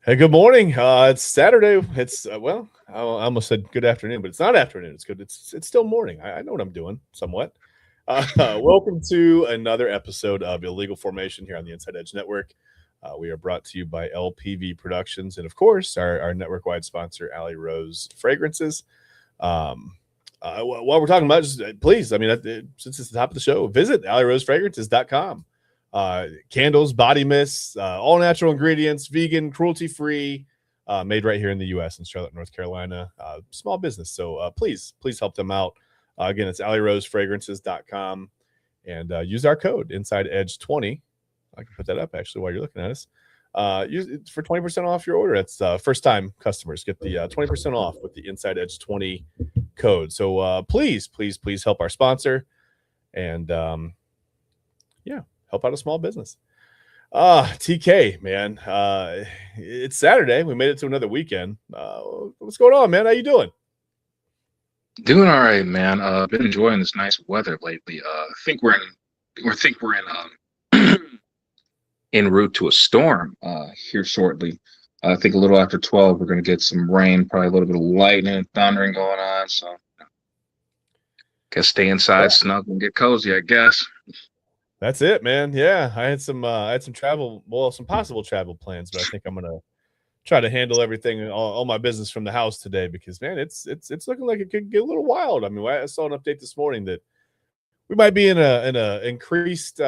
Hey, good morning. It's Saturday. It's I almost said good afternoon, but it's not afternoon. It's good. It's still morning. I know what I'm doing somewhat. Welcome to another episode of Illegal Formation here on the Inside Edge Network. We are brought to you by LPV Productions and, of course, our network-wide sponsor, Alley Rose Fragrances. While we're talking about, just please, since it's the top of the show, visit AlleyRoseFragrances.com. Candles, body mists, all natural ingredients, vegan, cruelty free, made right here in the U.S. in Charlotte, North Carolina. Small business, so please help them out. Again, it's AlleyRoseFragrances.com, and use our code Inside Edge 20. I can put that up actually while you're looking at us. Use it for 20% off your order. It's first time customers get the 20% off with the Inside Edge 20 code. So please help our sponsor, and help out a small business. TK, man, it's Saturday. We made it to another weekend. What's going on, man? How you doing? Doing all right, man. Been enjoying this nice weather lately. Think we're in en route to a storm here shortly. I think a little after 12, we're going to get some rain, probably a little bit of lightning and thundering going on. So, guess stay inside, snuggle, and get cozy, I guess. That's it, man. Yeah, I had some some possible travel plans, but I think I'm gonna try to handle everything, all my business from the house today, because man, it's looking like it could get a little wild. I mean, I saw an update this morning that we might be in a increased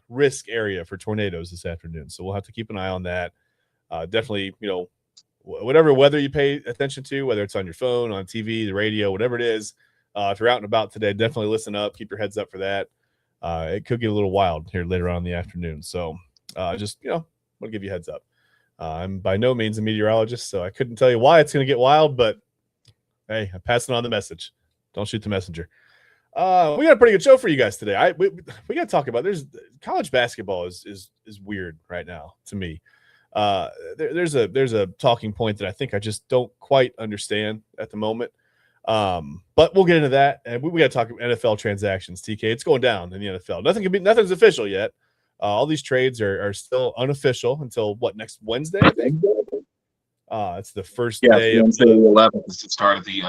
risk area for tornadoes this afternoon, so we'll have to keep an eye on that. Definitely, whatever weather you pay attention to, whether it's on your phone, on TV, the radio, whatever it is, if you're out and about today, definitely listen up. Keep your heads up for that. It could get a little wild here later on in the afternoon. So just, want to give you a heads up. I'm by no means a meteorologist, so I couldn't tell you why it's going to get wild, but hey, I'm passing on the message. Don't shoot the messenger. We got a pretty good show for you guys today. We got to talk about, there's college basketball is weird right now to me. There's a talking point that I think I just don't quite understand at the moment. But we'll get into that, and we got to talk NFL transactions. TK, it's going down in the NFL. Nothing's official yet. All these trades are still unofficial until next Wednesday, I think. It's the first day. Wednesday the 11th is the start of the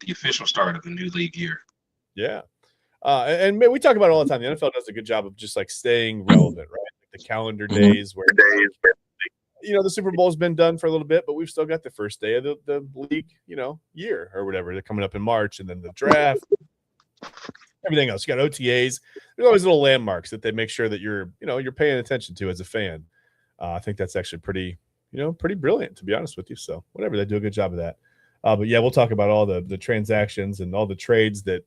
official start of the new league year. Yeah, and we talk about it all the time. The NFL does a good job of just like staying relevant, right? Like the calendar days where the Super Bowl's been done for a little bit, but we've still got the first day of the league, year or whatever. They're coming up in March, and then the draft, everything else. You got OTAs. There's always little landmarks that they make sure that you're paying attention to as a fan. I think that's actually pretty brilliant, to be honest with you. So whatever, they do a good job of that. But yeah, we'll talk about all the transactions and all the trades that,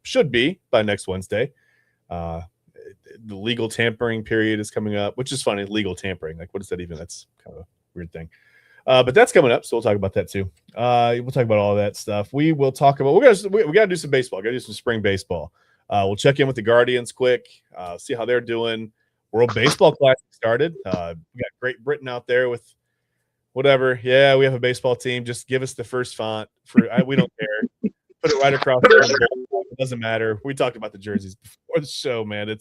should be by next Wednesday. The legal tampering period is coming up, which is funny. Legal tampering, like what is that even? That's kind of a weird thing. But that's coming up, so we'll talk about that too. We'll talk about all that stuff. We will talk about we got to do some baseball. Got to do some spring baseball. We'll check in with the Guardians quick, see how they're doing. World Baseball Classic started. We got Great Britain out there with whatever. Yeah, we have a baseball team. Just give us the first font. We don't care. Put it right across. It doesn't matter. We talked about the jerseys before the show, man.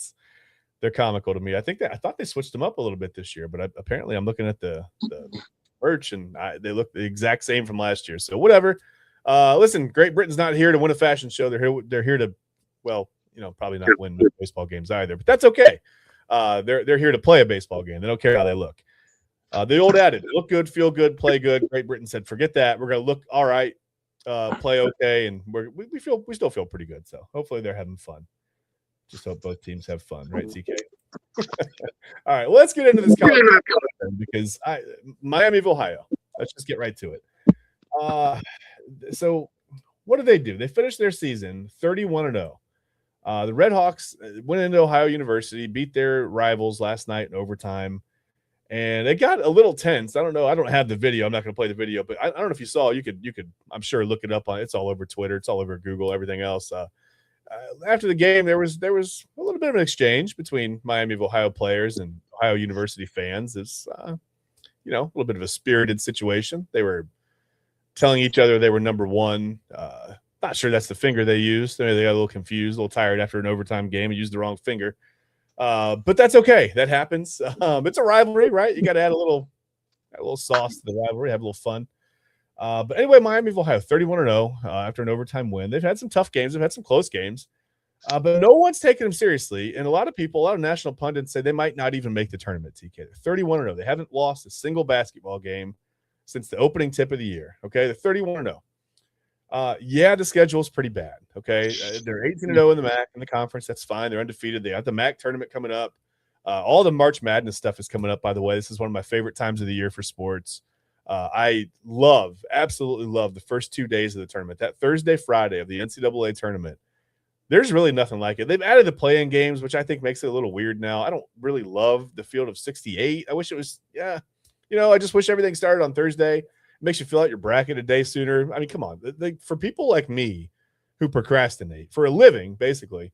They're comical to me. I thought they switched them up a little bit this year, but apparently I'm looking at the merch and they look the exact same from last year. So whatever. Listen, Great Britain's not here to win a fashion show. They're here to, probably not win baseball games either, but that's okay. They're here to play a baseball game. They don't care how they look. The old adage: look good, feel good, play good. Great Britain said, forget that. We're gonna look all right, play okay, and we still feel pretty good. So hopefully they're having fun. Just hope both teams have fun, right, TK? All right, well, let's get into this because Miami of Ohio. Let's just get right to it. So what did they do? They finished their season 31-0. The Red Hawks went into Ohio University, beat their rivals last night in overtime, and it got a little tense. I don't know. I don't have the video. I'm not going to play the video, but I don't know if you saw. You could. I'm sure look it up on. It's all over Twitter. It's all over Google. Everything else. After the game, there was a little bit of an exchange between Miami of Ohio players and Ohio University fans. It's a little bit of a spirited situation. They were telling each other they were number one. Not sure that's the finger they used. They got a little confused, a little tired after an overtime game and used the wrong finger. But that's okay. That happens. It's a rivalry, right? You got to add a little Add a little sauce to the rivalry, have a little fun. But anyway, Miami of Ohio, 31-0 after an overtime win. They've had some tough games. They've had some close games. But no one's taking them seriously. And a lot of people, a lot of national pundits say they might not even make the tournament, TK. They're 31-0. They haven't lost a single basketball game since the opening tip of the year. Okay, they're 31-0. Yeah, the schedule is pretty bad. Okay, they're 18-0 in the MAC in the conference. That's fine. They're undefeated. They got the MAC tournament coming up. All the March Madness stuff is coming up. By the way, this is one of my favorite times of the year for sports. I absolutely love the first 2 days of the tournament. That Thursday, Friday of the NCAA tournament. There's really nothing like it. They've added the play-in games, which I think makes it a little weird now. I don't really love the field of 68. I wish it was, I just wish everything started on Thursday. It makes you fill out your bracket a day sooner. I mean, come on. For people like me who procrastinate for a living, basically,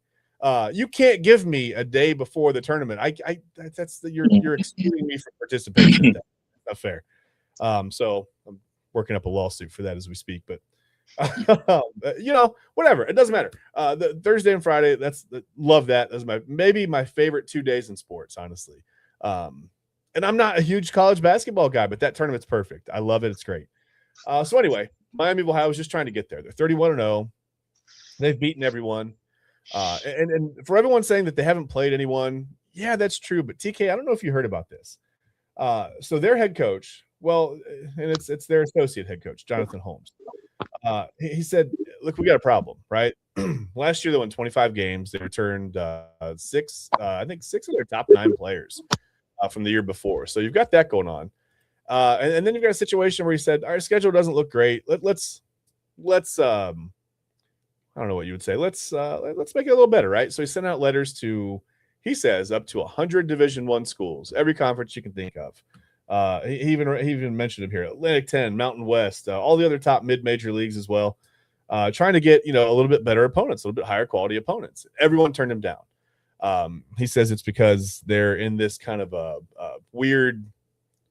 you can't give me a day before the tournament. You're excluding me from participation. That's not fair. So I'm working up a lawsuit for that as we speak, but whatever. It doesn't matter. The Thursday and Friday, love that. That's maybe my favorite 2 days in sports, honestly. And I'm not a huge college basketball guy, but that tournament's perfect. I love it. It's great. So anyway, Miami of Ohio was just trying to get there. They're 31-0. They've beaten everyone. And for everyone saying that they haven't played anyone, yeah, that's true. But TK, I don't know if you heard about this. So their head coach, and it's their associate head coach, Jonathan Holmes. He said, look, we got a problem, right? Last year they won 25 games. They returned six of their top 9 players from the year before. So you've got that going on. And then you've got a situation where he said, our schedule doesn't look great. Let's I don't know what you would say. Let's make it a little better, right? So he sent out letters to, he says, up to 100 Division I schools, every conference you can think of. He even mentioned him here: Atlantic 10, Mountain West, all the other top mid-major leagues as well. Trying to get a little bit better opponents, a little bit higher quality opponents. Everyone turned him down. He says it's because they're in this kind of a weird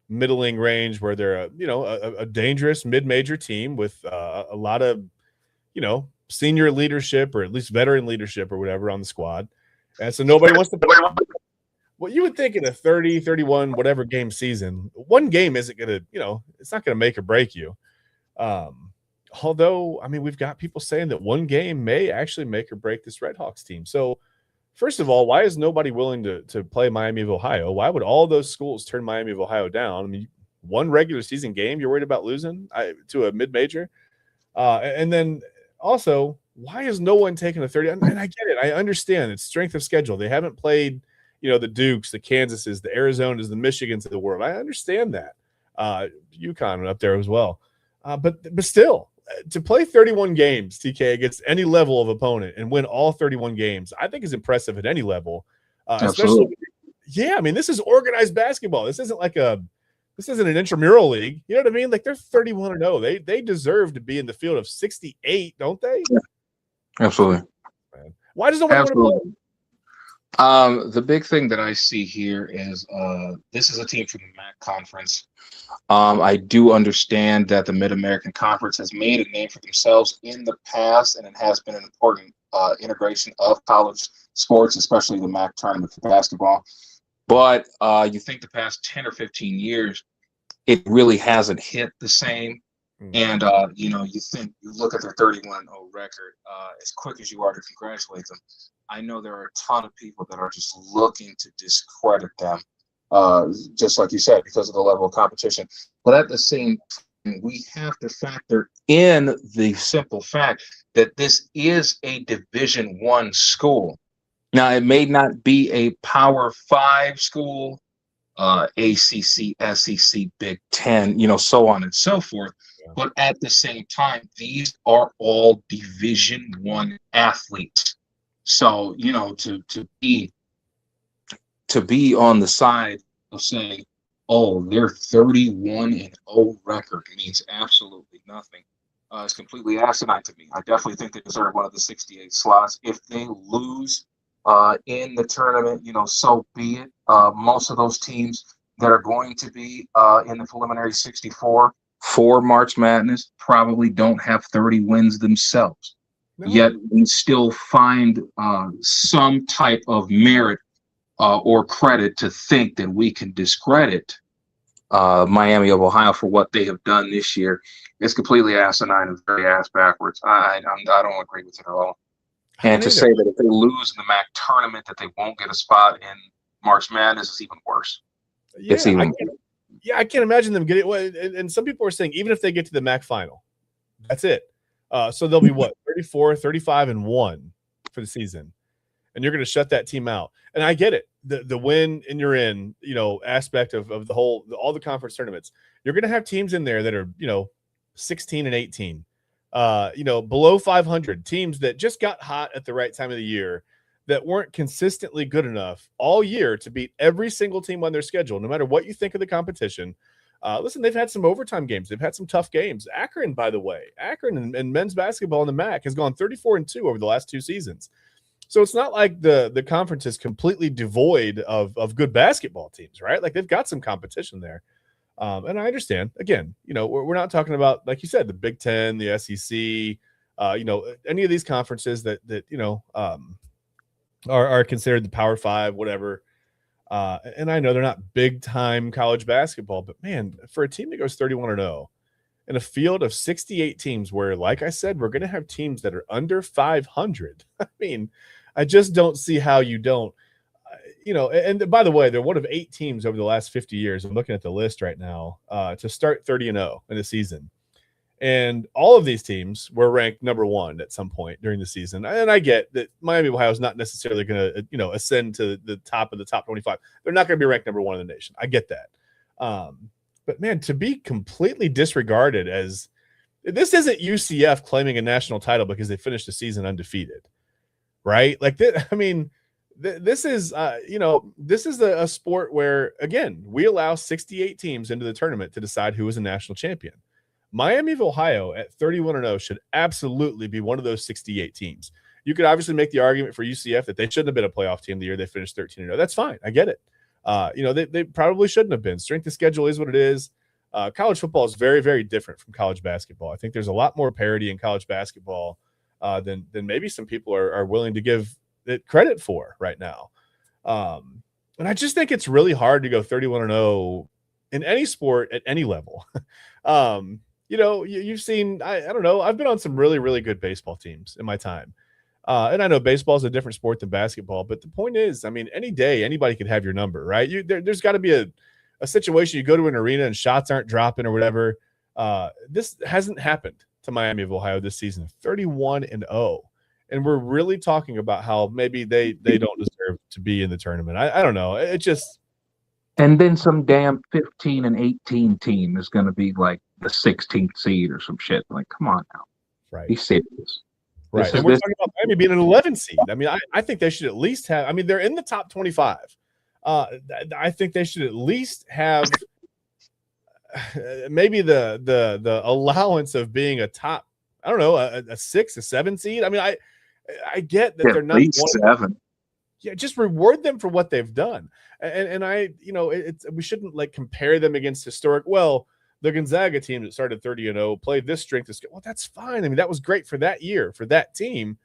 middling range where they're a dangerous mid-major team with a lot of senior leadership, or at least veteran leadership or whatever on the squad. And so nobody wants to play. Well, you would think in a 30, 31, whatever game season, one game isn't going to, it's not going to make or break you. Although, I mean, we've got people saying that one game may actually make or break this Redhawks team. So first of all, why is nobody willing to play Miami of Ohio? Why would all those schools turn Miami of Ohio down? I mean, one regular season game you're worried about losing to a mid-major? And then also, why is no one taking a 30? And I get it. I understand it's strength of schedule. They haven't played, the Dukes, the Kansases, the Arizonas, the Michigans of the world. I understand that. UConn up there as well. But still, to play 31 games, TK, against any level of opponent and win all 31 games, I think is impressive at any level. Especially, I mean, this is organized basketball. This isn't an intramural league. You know what I mean? Like, they're 31-0. They deserve to be in the field of 68, don't they? Yeah. Absolutely. Man. Why does no one want to play? The big thing that I see here is this is a team from the MAC conference. I do understand that the Mid-American Conference has made a name for themselves in the past, and it has been an important integration of college sports, especially the MAC tournament for basketball. But you think the past 10 or 15 years, it really hasn't hit the same. And, you look at their 31-0 record, as quick as you are to congratulate them, I know there are a ton of people that are just looking to discredit them, just like you said, because of the level of competition. But at the same time, we have to factor in the simple fact that this is a Division I school. Now, it may not be a Power 5 school, ACC, SEC, Big Ten, so on and so forth. Yeah. But at the same time, these are all Division I athletes. So, to be on the side of saying, oh, their 31-0 record means absolutely nothing. It's completely asinine to me. I definitely think they deserve one of the 68 slots. If they lose in the tournament, so be it. Most of those teams that are going to be in the preliminary 64 for March Madness probably don't have 30 wins themselves. No. Yet we still find some type of merit or credit to think that we can discredit Miami of Ohio for what they have done this year. It's completely asinine and very ass backwards. I don't agree with it at all. And to say that if they lose in the MAC tournament that they won't get a spot in March Madness is even worse. Yeah, it's even I can't imagine them getting it. And some people are saying even if they get to the MAC final, that's it. So they'll be what, 34, 35-1 for the season. And you're going to shut that team out. And I get it. The win and you're in, aspect of the whole, all the conference tournaments. You're going to have teams in there that are, 16 and 18, below 500, teams that just got hot at the right time of the year that weren't consistently good enough all year to beat every single team on their schedule, no matter what you think of the competition. Listen, they've had some overtime games. They've had some tough games. Akron, by the way, and men's basketball in the MAC has gone 34-2 over the last 2 seasons. So it's not like the conference is completely devoid of good basketball teams, right? Like they've got some competition there. And I understand, again, we're not talking about, like you said, the Big Ten, the SEC, any of these conferences that are considered the Power Five, whatever. And I know they're not big time college basketball, but man, for a team that goes 31-0 in a field of 68 teams where, like I said, we're going to have teams that are under 500. I mean, I just don't see how you don't, and by the way, they're one of 8 teams over the last 50 years. I'm looking at the list right now to start 30-0 in the season. And all of these teams were ranked number 1 at some point during the season. And I get that Miami of Ohio is not necessarily going to, ascend to the top of the top 25. They're not going to be ranked number 1 in the nation. I get that. But man, to be completely disregarded as this isn't UCF claiming a national title because they finished the season undefeated, right? Like that. I mean, this is, this is a sport where, again, we allow 68 teams into the tournament to decide who is a national champion. Miami of Ohio at 31-0 should absolutely be one of those 68 teams. You could obviously make the argument for UCF that they shouldn't have been a playoff team the year they finished 13-0. That's fine. I get it. They probably shouldn't have been. Strength of schedule is what it is. College football is very, very different from college basketball. I think there's a lot more parity in college basketball than maybe some people are willing to give it credit for right now. And I just think it's really hard to go 31-0 in any sport at any level. You've seen, I don't know, I've been on some really, really good baseball teams in my time. And I know baseball is a different sport than basketball, but the point is, I mean, any day, anybody could have your number, right? There's got to be a situation you go to an arena and shots aren't dropping or whatever. This hasn't happened to Miami of Ohio this season, 31-0. And we're really talking about how maybe they don't deserve to be in the tournament. I don't know. It just. And then some damn 15 and 18 team is going to be like the 16th seed or some shit. Like, come on now. Right. Be serious. Right. And we're talking about Miami being an 11 seed. I mean, I think they should at least have, I mean, they're in the top 25. I think they should at least have maybe the allowance of being a top, I don't know, a 6, a 7 seed. I mean, I get that they're not 7. Yeah, just reward them for what they've done. And we shouldn't like compare them against historic. Well, the Gonzaga team that started 30-0 played this strength of schedule. Well, that's fine. I mean, that was great for that year, for that team.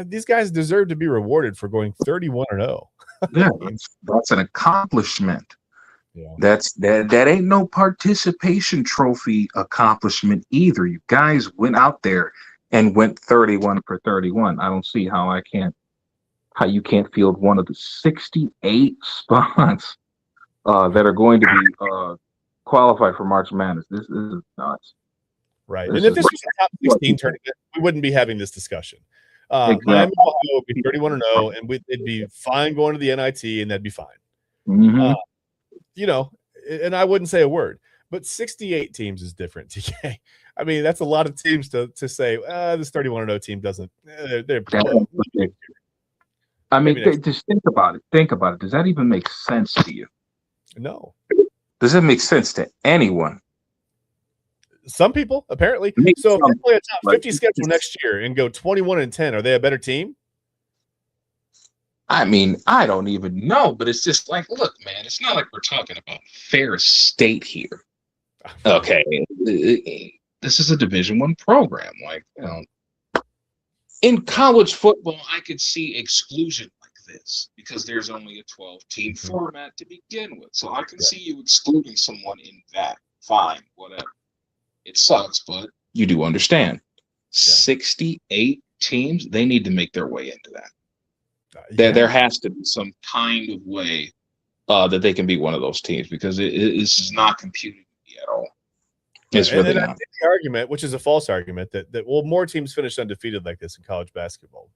These guys deserve to be rewarded for going 31-0. Yeah, that's an accomplishment. Yeah. That ain't no participation trophy accomplishment either. You guys went out there and went 31 for 31. I don't see how you can't field one of the 68 spots that are going to be qualified for March Madness. This is nuts. Right. And if this was a top 16 tournament, we wouldn't be having this discussion. Exactly. Miami would be 31-0, and it'd be fine going to the NIT, and that'd be fine. Mm-hmm. And I wouldn't say a word. But 68 teams is different, TK. I mean, that's a lot of teams to say, this 31-0 team doesn't. I mean, just think about it. Think about it. Does that even make sense to you? No. Does it make sense to anyone? Some people, apparently. So if they play a top 50 schedule next year and go 21-10, are they a better team? I mean, I don't even know, but it's just like, look, man, it's not like we're talking about Ferris State here. Okay. This is a Division I program. Like, in college football, I could see exclusion like this because there's only a 12-team format to begin with. So I can see you excluding someone in that. Fine, whatever. It sucks, but you do understand. 68 teams, they need to make their way into that. There has to be some kind of way that they can be one of those teams because it's just not computed at all. It's really not. I think the argument, which is a false argument, that more teams finish undefeated like this in college basketball.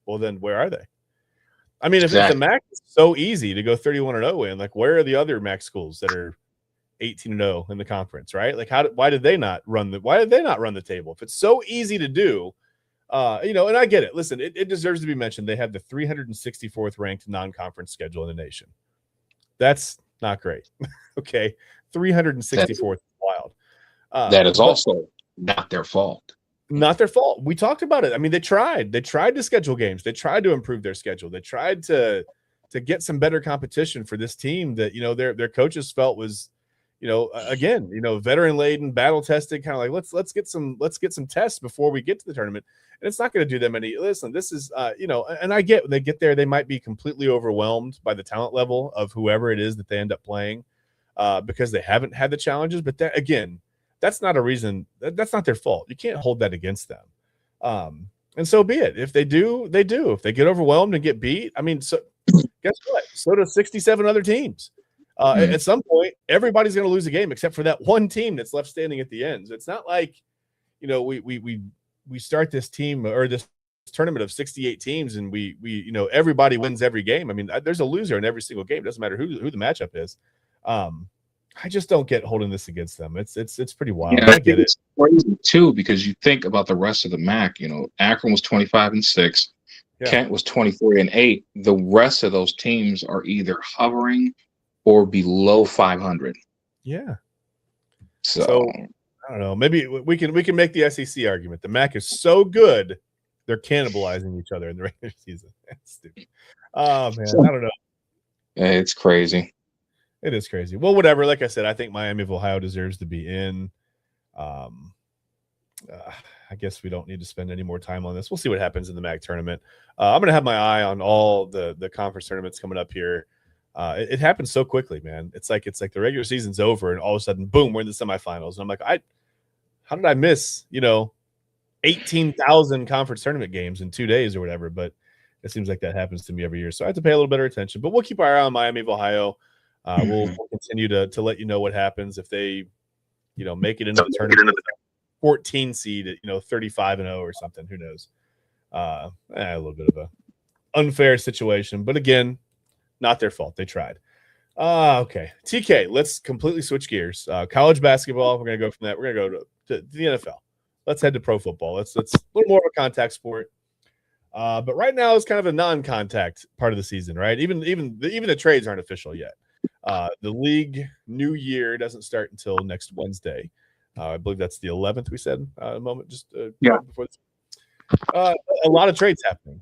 Well, then where are they? I mean, if the MAC is so easy to go 31-0 in, like where are the other MAC schools that are 18-0 in the conference, right? Like why did they not run the table? If it's so easy to do, and I get it. Listen, it deserves to be mentioned. They have the 364th ranked non-conference schedule in the nation. That's not great. Okay. 364th is wild. That is also not their fault. Not their fault. We talked about it. I mean, they tried to schedule games. They tried to improve their schedule. They tried to get some better competition for this team that, their coaches felt was, again, veteran laden, battle tested, kind of like let's get some tests before we get to the tournament. And it's not going to do them any. Listen, this is and I get when they get there, they might be completely overwhelmed by the talent level of whoever it is that they end up playing because they haven't had the challenges. But that, again, that's not a reason. That's not their fault. You can't hold that against them. And so be it. If they do, they do. If they get overwhelmed and get beat, I mean, so guess what? So do 67 other teams. At some point, everybody's going to lose a game except for that one team that's left standing at the end. So it's not like, we start this team or this tournament of 68 teams and we everybody wins every game. I mean, there's a loser in every single game. It doesn't matter who the matchup is. I just don't get holding this against them. It's pretty wild. Yeah, I get it. It's crazy too because you think about the rest of the MAC. Akron was 25-6. Yeah. Kent was 24-8. The rest of those teams are either hovering or below 500. Yeah. So I don't know. Maybe we can make the SEC argument. The MAC is so good, they're cannibalizing each other in the regular season. That's stupid. Oh man, I don't know. It's crazy. It is crazy. Well, whatever. Like I said, I think Miami of Ohio deserves to be in. I guess we don't need to spend any more time on this. We'll see what happens in the MAC tournament. I'm going to have my eye on all the conference tournaments coming up here. It happens so quickly, man. It's like the regular season's over, and all of a sudden, boom, we're in the semifinals. And I'm like, how did I miss 18,000 conference tournament games in 2 days or whatever? But it seems like that happens to me every year, so I have to pay a little better attention. But we'll keep our eye on Miami of Ohio. We'll continue to let you know what happens if they, make it into the tournament. 14 seed at 35-0 or something. Who knows? A little bit of a unfair situation, but again, not their fault. They tried. Okay, TK. Let's completely switch gears. College basketball. We're gonna go from that. We're gonna go to the NFL. Let's head to pro football. Let's a little more of a contact sport. But right now it's kind of a non-contact part of the season, right? Even the trades aren't official yet. The league new year doesn't start until next Wednesday. I believe that's the 11th. We said a moment just before this. A lot of trades happening.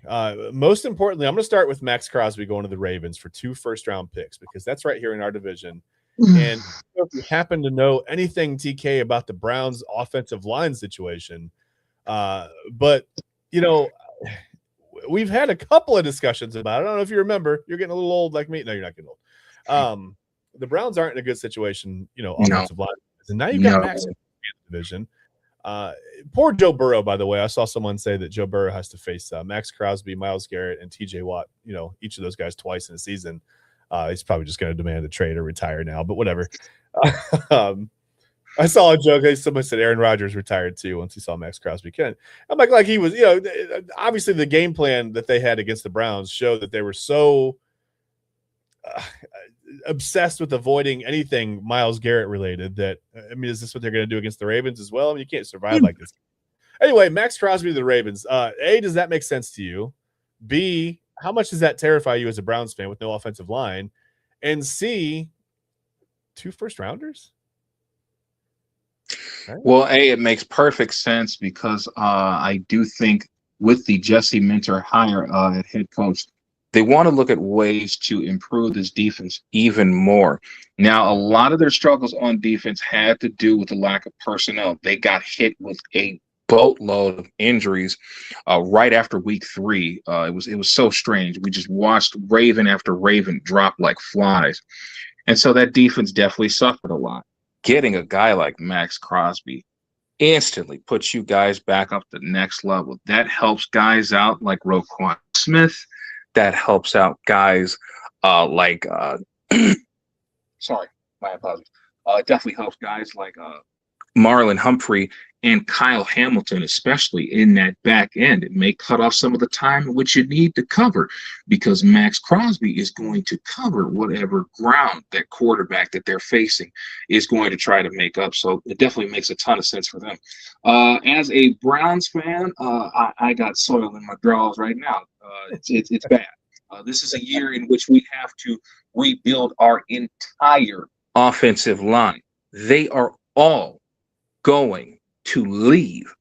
Most importantly, I'm going to start with Max Crosby going to the Ravens for 2 first-round picks because that's right here in our division. And if you happen to know anything, TK, about the Browns' offensive line situation, but we've had a couple of discussions about it. I don't know if you remember. You're getting a little old like me. No, you're not getting old. The Browns aren't in a good situation, offensive line. And now you've got Max in the division. Poor Joe Burrow, by the way. I saw someone say that Joe Burrow has to face Max Crosby, Myles Garrett, and TJ Watt, each of those guys twice in a season. He's probably just going to demand a trade or retire now, but whatever. I saw a joke. Somebody said Aaron Rodgers retired too once he saw Max Crosby. I'm like he was, obviously the game plan that they had against the Browns showed that they were so obsessed with avoiding anything Myles Garrett related that, is this what they're going to do against the Ravens as well? You can't survive like this. Anyway, Max Crosby to the Ravens. A, does that make sense to you? B, how much does that terrify you as a Browns fan with no offensive line? And C, 2 first-rounders? Right. Well, A, it makes perfect sense because I do think with the Jesse Minter hire at head coach, they want to look at ways to improve this defense even more. Now, a lot of their struggles on defense had to do with the lack of personnel. They got hit with a boatload of injuries right after week 3. It was so strange. We just watched Raven after Raven drop like flies. And so that defense definitely suffered a lot. Getting a guy like Max Crosby instantly puts you guys back up to the next level. That helps guys out like Roquan Smith. That helps out guys like sorry, my apologies. It definitely helps guys like Marlon Humphrey and Kyle Hamilton, especially in that back end. It may cut off some of the time in which you need to cover, because Max Crosby is going to cover whatever ground that quarterback that they're facing is going to try to make up. So it definitely makes a ton of sense for them. As a Browns fan, I got soil in my drawers right now. It's bad. This is a year in which we have to rebuild our entire offensive line. They are all going to leave.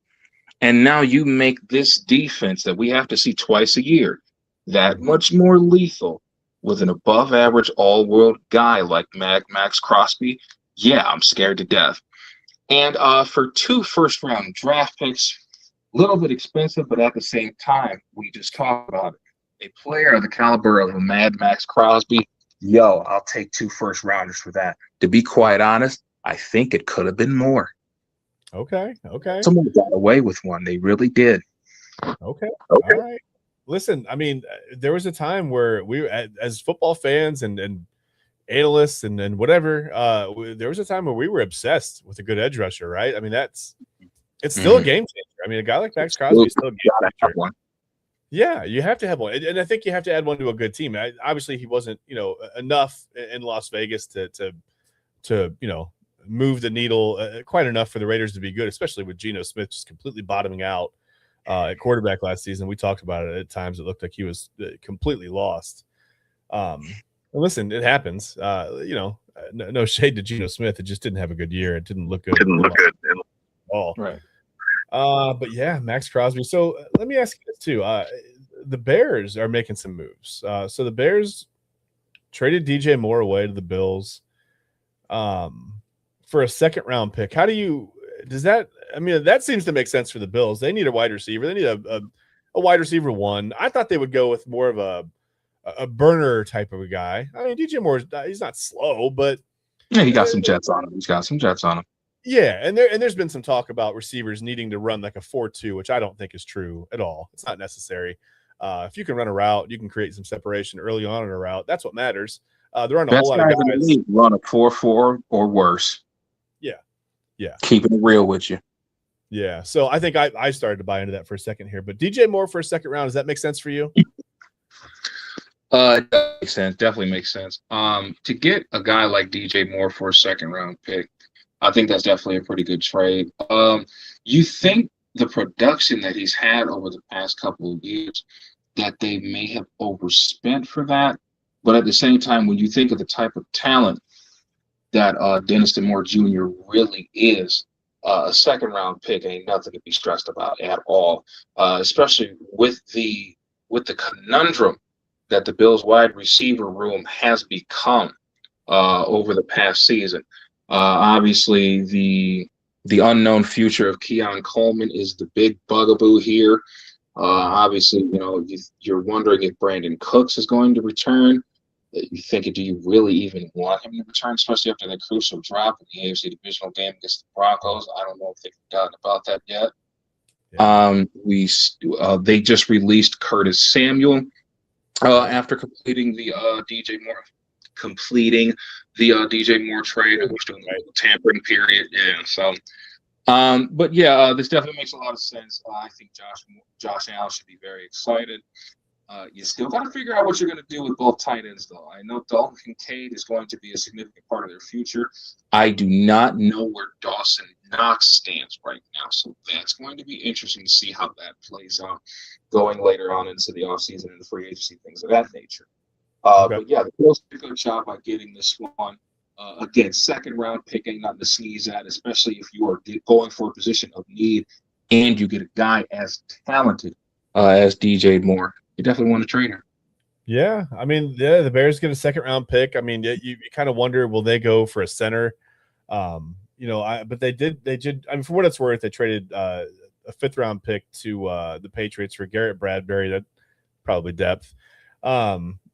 And now you make this defense that we have to see twice a year that much more lethal with an above average all-world guy like Max Crosby. Yeah, I'm scared to death. And for 2 first-round draft picks, a little bit expensive, but at the same time, we just talked about it. A player of the caliber of a Mad Max Crosby, yo, I'll take 2 first-rounders for that. To be quite honest, I think it could have been more. Okay. Someone got away with one. They really did. Okay. All right. Listen, I mean, there was a time where we, as football fans and analysts and whatever, there was a time where we were obsessed with a good edge rusher, right? I mean, it's still a game changer. I mean, a guy like Max Crosby is still a game changer. Yeah, you have to have one, and I think you have to add one to a good team. Obviously, he wasn't, enough in Las Vegas to move the needle quite enough for the Raiders to be good, especially with Geno Smith just completely bottoming out at quarterback last season. We talked about it at times. It looked like he was completely lost. Listen, it happens. No shade to Geno Smith. It just didn't have a good year. It didn't look good. At all. Right. But yeah, Max Crosby. So let me ask you this too. The Bears are making some moves. So the Bears traded DJ Moore away to the Bills for a 2nd-round pick. That seems to make sense for the Bills. They need a wide receiver. They need a wide receiver 1. I thought they would go with more of a burner type of a guy. I mean, DJ Moore, he's not slow, but yeah, he got some jets on him. Yeah, and there's been some talk about receivers needing to run like a 4-2, which I don't think is true at all. It's not necessary. If you can run a route, you can create some separation early on in a route. That's what matters. There aren't a whole lot of guys run a 4-4 or worse. Yeah. Keeping it real with you. Yeah. So I think I started to buy into that for a second here. But DJ Moore for a 2nd round, does that make sense for you? It makes sense. Definitely makes sense. To get a guy like DJ Moore for a 2nd-round pick, I think that's definitely a pretty good trade. You think the production that he's had over the past couple of years, that they may have overspent for that. But at the same time, when you think of the type of talent that Dennis DeMoore Jr. really is, a 2nd-round pick ain't nothing to be stressed about at all, especially with the conundrum that the Bills wide receiver room has become over the past season. Obviously, the unknown future of Keon Coleman is the big bugaboo here. Obviously, you're wondering if Brandon Cooks is going to return. You're thinking, do you really even want him to return, especially after the crucial drop in the AFC divisional game against the Broncos? I don't know if they've forgotten about that yet. Yeah. They just released Curtis Samuel after completing the DJ Moore trade, which was doing the tampering period. Yeah. So, but yeah, this definitely makes a lot of sense. I think Josh Allen should be very excited. You still got to figure out what you're going to do with both tight ends, though. I know Dalton Kincaid is going to be a significant part of their future. I do not know where Dawson Knox stands right now, so that's going to be interesting to see how that plays out going later on into the offseason and the free agency, things of that nature. Okay. But yeah, the Bills did a good job by getting this one. Again, 2nd-round pick ain't nothing to sneeze at, especially if you are going for a position of need and you get a guy as talented as DJ Moore. You definitely want to trade her. Yeah, I mean, the Bears get a 2nd-round pick. I mean, you kind of wonder, will they go for a center? But they did. I mean, for what it's worth, they traded fifth round pick to the Patriots for Garrett Bradbury. That probably depth.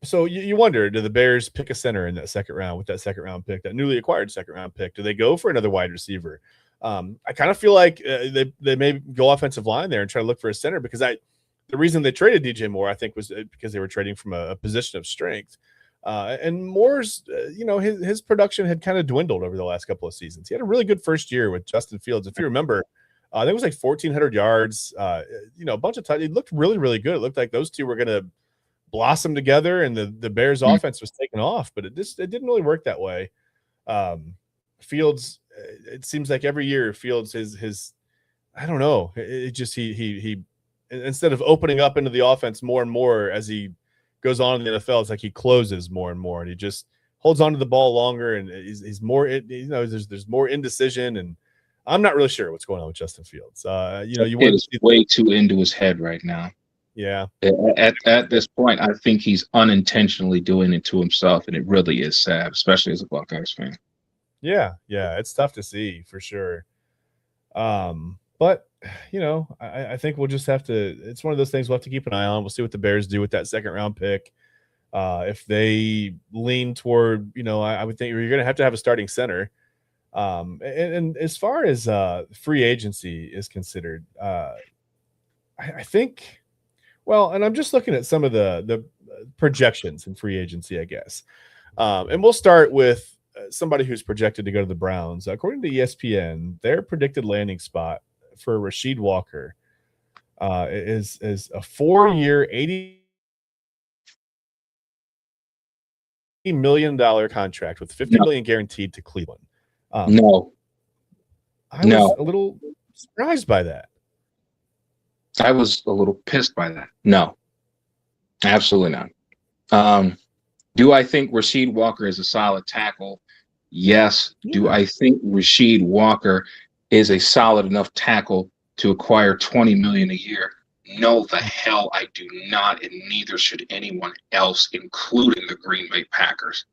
So you wonder, do the Bears pick a center in that second round with that second round pick, that newly acquired second round pick? Do they go for another wide receiver? I kind of feel like they may go offensive line there and try to look for a center, because the reason they traded DJ Moore, I think, was because they were trading from a position of strength. And Moore's, his production had kind of dwindled over the last couple of seasons. He had a really good first year with Justin Fields. If you remember, I think it was like 1,400 yards, a bunch of times. It looked really, really good. It looked like those two were going to blossom together, and the Bears offense was taking off, but it didn't really work that way. Fields, it seems like every year Fields his I don't know, it just he instead of opening up into the offense more and more as he goes on in the NFL, it's like he closes more and more, and he just holds on to the ball longer, and he's more, there's more indecision, and I'm not really sure what's going on with Justin Fields. You it's way too into his head right now. Yeah. At this point, I think he's unintentionally doing it to himself, and it really is sad, especially as a Buckeyes fan. Yeah, it's tough to see for sure. But I think we'll just have to. It's one of those things we'll have to keep an eye on. We'll see what the Bears do with that second round pick. If they lean toward, I would think you're going to have a starting center. And as far as free agency is considered, I think. Well, and I'm just looking at some of the projections in free agency, I guess. And we'll start with somebody who's projected to go to the Browns. According to ESPN, their predicted landing spot for Rasheed Walker is a 4-year, $80 million contract with $50 million guaranteed to Cleveland. No. I was a little surprised by that. I was a little pissed by that. No, absolutely not. Do I think Rasheed Walker is a solid tackle? Yes. Yeah. Do I think Rasheed Walker is a solid enough tackle to acquire $20 million a year? No, the hell I do not, and neither should anyone else, including the Green Bay Packers.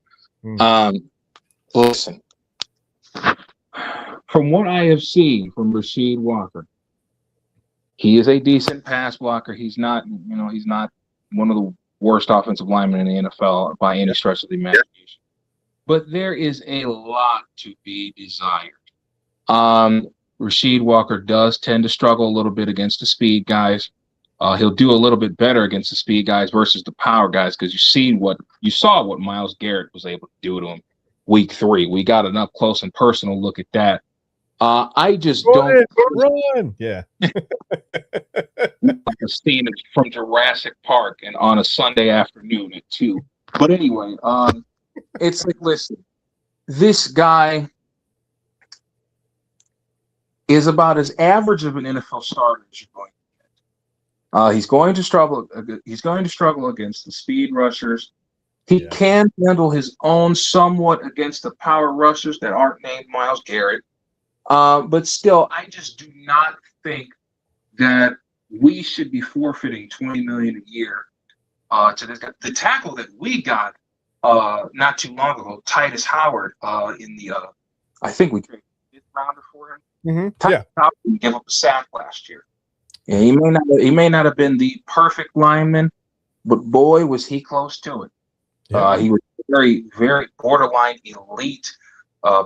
Listen, from what I have seen from Rasheed Walker, he is a decent pass blocker. He's not, he's not one of the worst offensive linemen in the NFL by any stretch of the imagination. But there is a lot to be desired. Rasheed Walker does tend to struggle a little bit against the speed guys. He'll do a little bit better against the speed guys versus the power guys, because you saw what Myles Garrett was able to do to him week 3. We got an up close and personal look at that. I just don't run. Yeah. Like a scene from Jurassic Park and on a Sunday afternoon at 2. But anyway, it's like, listen, this guy is about as average of an NFL starter as you're going to get. He's going to struggle against the speed rushers. He can handle his own somewhat against the power rushers that aren't named Myles Garrett. But still, I just do not think that we should be forfeiting $20 million a year to this guy. The tackle that we got not too long ago, Titus Howard, in the I think we traded a 5th rounder for him. Mm-hmm. Yeah, Howard gave up a sack last year. And he may not have been the perfect lineman, but boy, was he close to it. Yeah. He was very, very borderline elite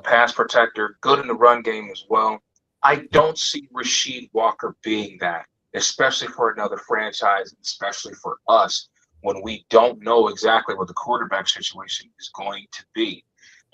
pass protector, good in the run game as well. I don't see Rasheed Walker being that, especially for another franchise, especially for us, when we don't know exactly what the quarterback situation is going to be.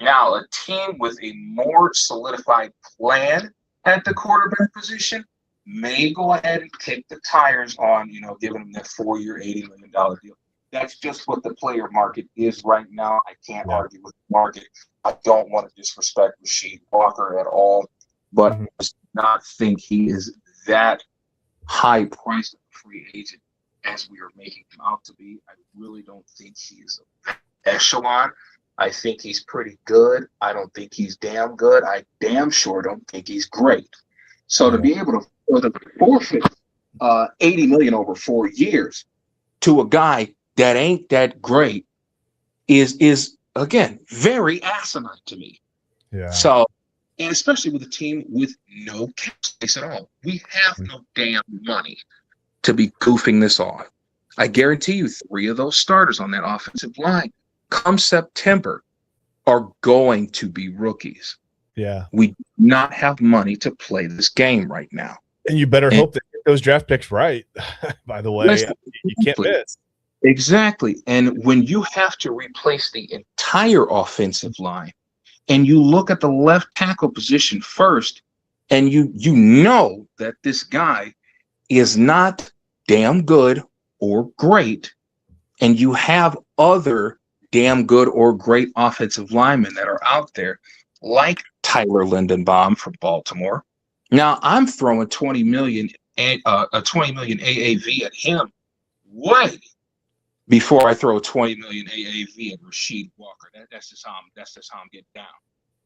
Now, a team with a more solidified plan at the quarterback position may go ahead and kick the tires on, giving them that 4-year, $80 million deal. That's just what the player market is right now. I can't argue with the market. I don't want to disrespect Rasheed Walker at all, but I do not think he is that high priced of a free agent as we are making him out to be. I really don't think he is an echelon. I think he's pretty good. I don't think he's damn good. I damn sure don't think he's great. So to be able to forfeit $80 million over 4 years to a guy that ain't that great is again very asinine to me. Yeah. So And especially with a team with no cap space at all. We have no damn money to be goofing this off. I guarantee you 3 of those starters on that offensive line come September are going to be rookies. Yeah. We do not have money to play this game right now. And you better hope they get those draft picks right, by the way. You can't miss. Exactly. And when you have to replace the entire offensive line, and you look at the left tackle position first, and you know that this guy is not damn good or great, and you have other damn good or great offensive linemen that are out there, like Tyler Lindenbaum from Baltimore. Now I'm throwing 20 million AAV at him way before I throw 20 million AAV at Rasheed Walker. That's just how I'm getting down.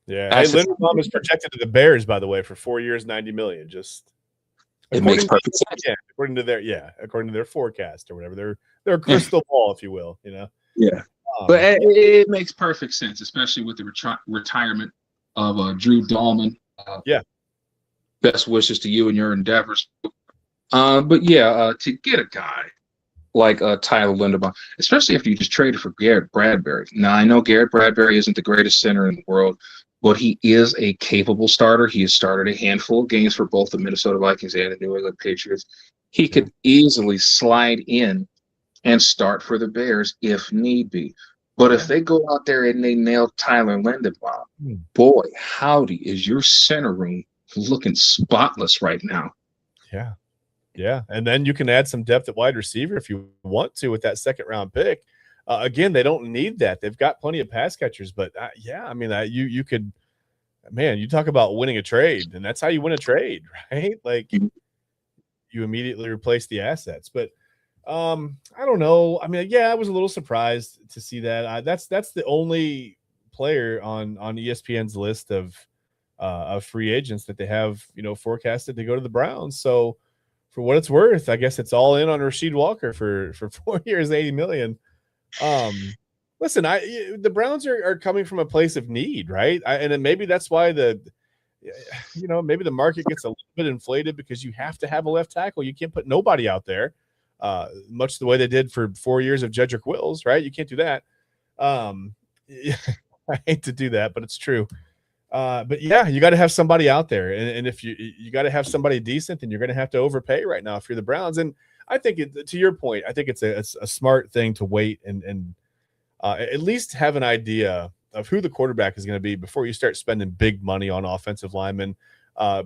Yeah. Hey, Lindenbaum is projected to the Bears, by the way, for 4 years, 90 million. Just it makes perfect sense. Yeah, according to their forecast or whatever, their crystal ball, if you will. Yeah. But it makes perfect sense, especially with the retirement of Drew Dahlman. Best wishes to you and your endeavors. But yeah, to get a guy like Tyler Linderbaum, especially if you just traded for Garrett Bradbury. Now, I know Garrett Bradbury isn't the greatest center in the world, but he is a capable starter. He has started a handful of games for both the Minnesota Vikings and the New England Patriots. He could easily slide in and start for the Bears if need be. But if they go out there and they nail Tyler Linderbaum, boy, howdy, is your center room looking spotless right now. Yeah. Yeah. And then you can add some depth at wide receiver if you want to with that second round pick. Again, they don't need that. They've got plenty of pass catchers, but you could, man, you talk about winning a trade, and that's how you win a trade, right? Like you immediately replace the assets. But I don't know. I mean, I was a little surprised to see that. That's the only player on ESPN's list of free agents that they have, forecasted to go to the Browns. So for what it's worth, I guess it's all in on Rasheed Walker for 4 years, 80 million. Listen, the Browns are coming from a place of need, right? And then maybe that's why maybe the market gets a little bit inflated because you have to have a left tackle. You can't put nobody out there, much the way they did for 4 years of Jedrick Wills, right? You can't do that. I hate to do that, but it's true. But yeah, you got to have somebody out there, and if you got to have somebody decent, and you're going to have to overpay right now if you're the Browns. And I think to your point, I think it's a smart thing to wait and at least have an idea of who the quarterback is going to be before you start spending big money on offensive linemen.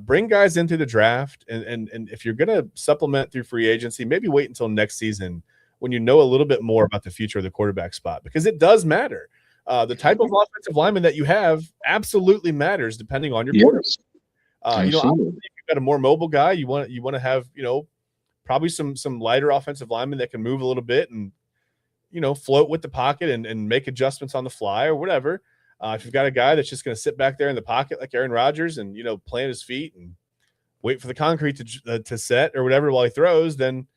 Bring guys into the draft, and if you're going to supplement through free agency, maybe wait until next season when you know a little bit more about the future of the quarterback spot, because it does matter. The type of offensive lineman that you have absolutely matters depending on your quarterback. If you've got a more mobile guy, you want to have, probably some lighter offensive linemen that can move a little bit and, float with the pocket and make adjustments on the fly or whatever. If you've got a guy that's just going to sit back there in the pocket like Aaron Rodgers and, plant his feet and wait for the concrete to set or whatever while he throws, then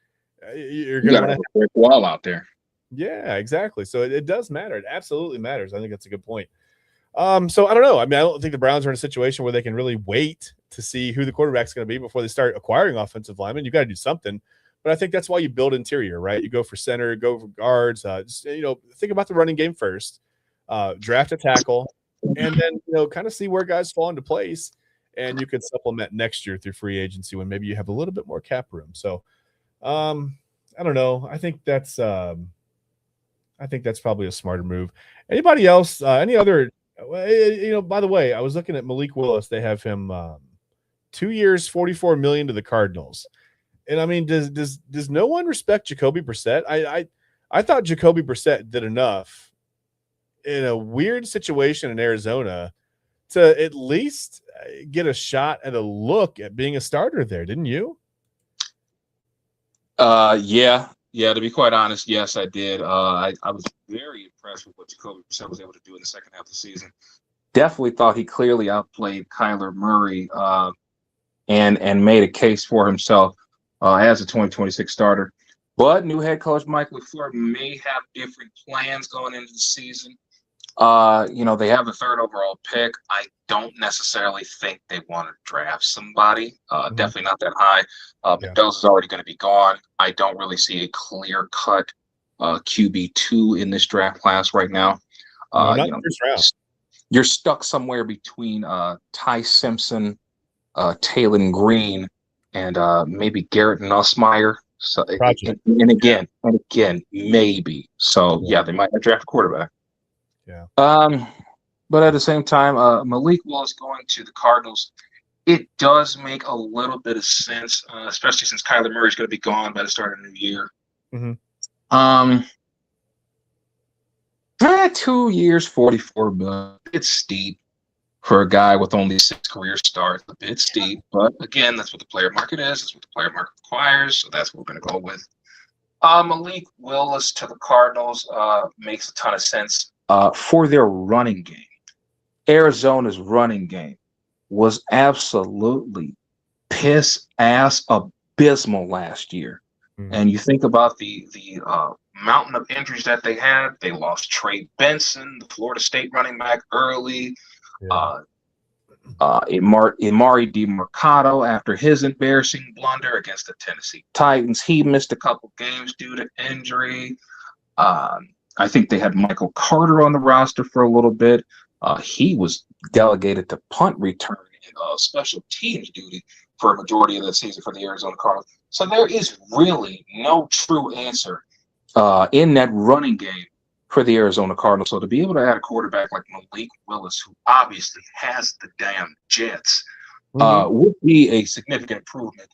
you're going to have a brick wall out there. Yeah, exactly. So it does matter. It absolutely matters. I think that's a good point. So I don't know. I mean, I don't think the Browns are in a situation where they can really wait to see who the quarterback's going to be before they start acquiring offensive linemen. You got to do something. But I think that's why you build interior, right? You go for center, go for guards. Think about the running game first. Draft a tackle, and then kind of see where guys fall into place, and you can supplement next year through free agency when maybe you have a little bit more cap room. So I don't know. I think that's probably a smarter move. Anybody else? Any other? By the way, I was looking at Malik Willis. They have him 2 years, $44 million to the Cardinals. And I mean, does no one respect Jacoby Brissett? I thought Jacoby Brissett did enough in a weird situation in Arizona to at least get a shot at a look at being a starter there, didn't you? Yeah, to be quite honest, yes, I did. I was very impressed with what Jacoby Brissett was able to do in the second half of the season. Definitely thought he clearly outplayed Kyler Murray and made a case for himself as a 2026 starter. But new head coach Mike LaFleur may have different plans going into the season. They have the third overall pick. I don't necessarily think they want to draft somebody. Definitely not that high. Mendoza's already going to be gone. I don't really see a clear-cut QB2 in this draft class right now. First round. You're stuck somewhere between Ty Simpson, Taylon Green, and maybe Garrett Nussmeier. So, and again, maybe. So, yeah, they might not draft a quarterback. Yeah. But at the same time, Malik Willis going to the Cardinals, it does make a little bit of sense, especially since Kyler Murray is going to be gone by the start of the new year. 2 years, $44 million. It's steep for a guy with only 6 career starts. A bit steep, but again, that's what the player market is. That's what the player market requires. So that's what we're going to go with. Malik Willis to the Cardinals makes a ton of sense. For their running game. Arizona's running game was absolutely piss-ass abysmal last year. And you think about the mountain of injuries that they had. They lost Trey Benson, the Florida State running back, early. Emari DeMarcado after his embarrassing blunder against the Tennessee Titans. He missed a couple games due to injury. I think they had Michael Carter on the roster for a little bit. He was delegated to punt return and special teams duty for a majority of the season for the Arizona Cardinals. So there is really no true answer in that running game for the Arizona Cardinals. So to be able to add a quarterback like Malik Willis, who obviously has the damn Jets, would be a significant improvement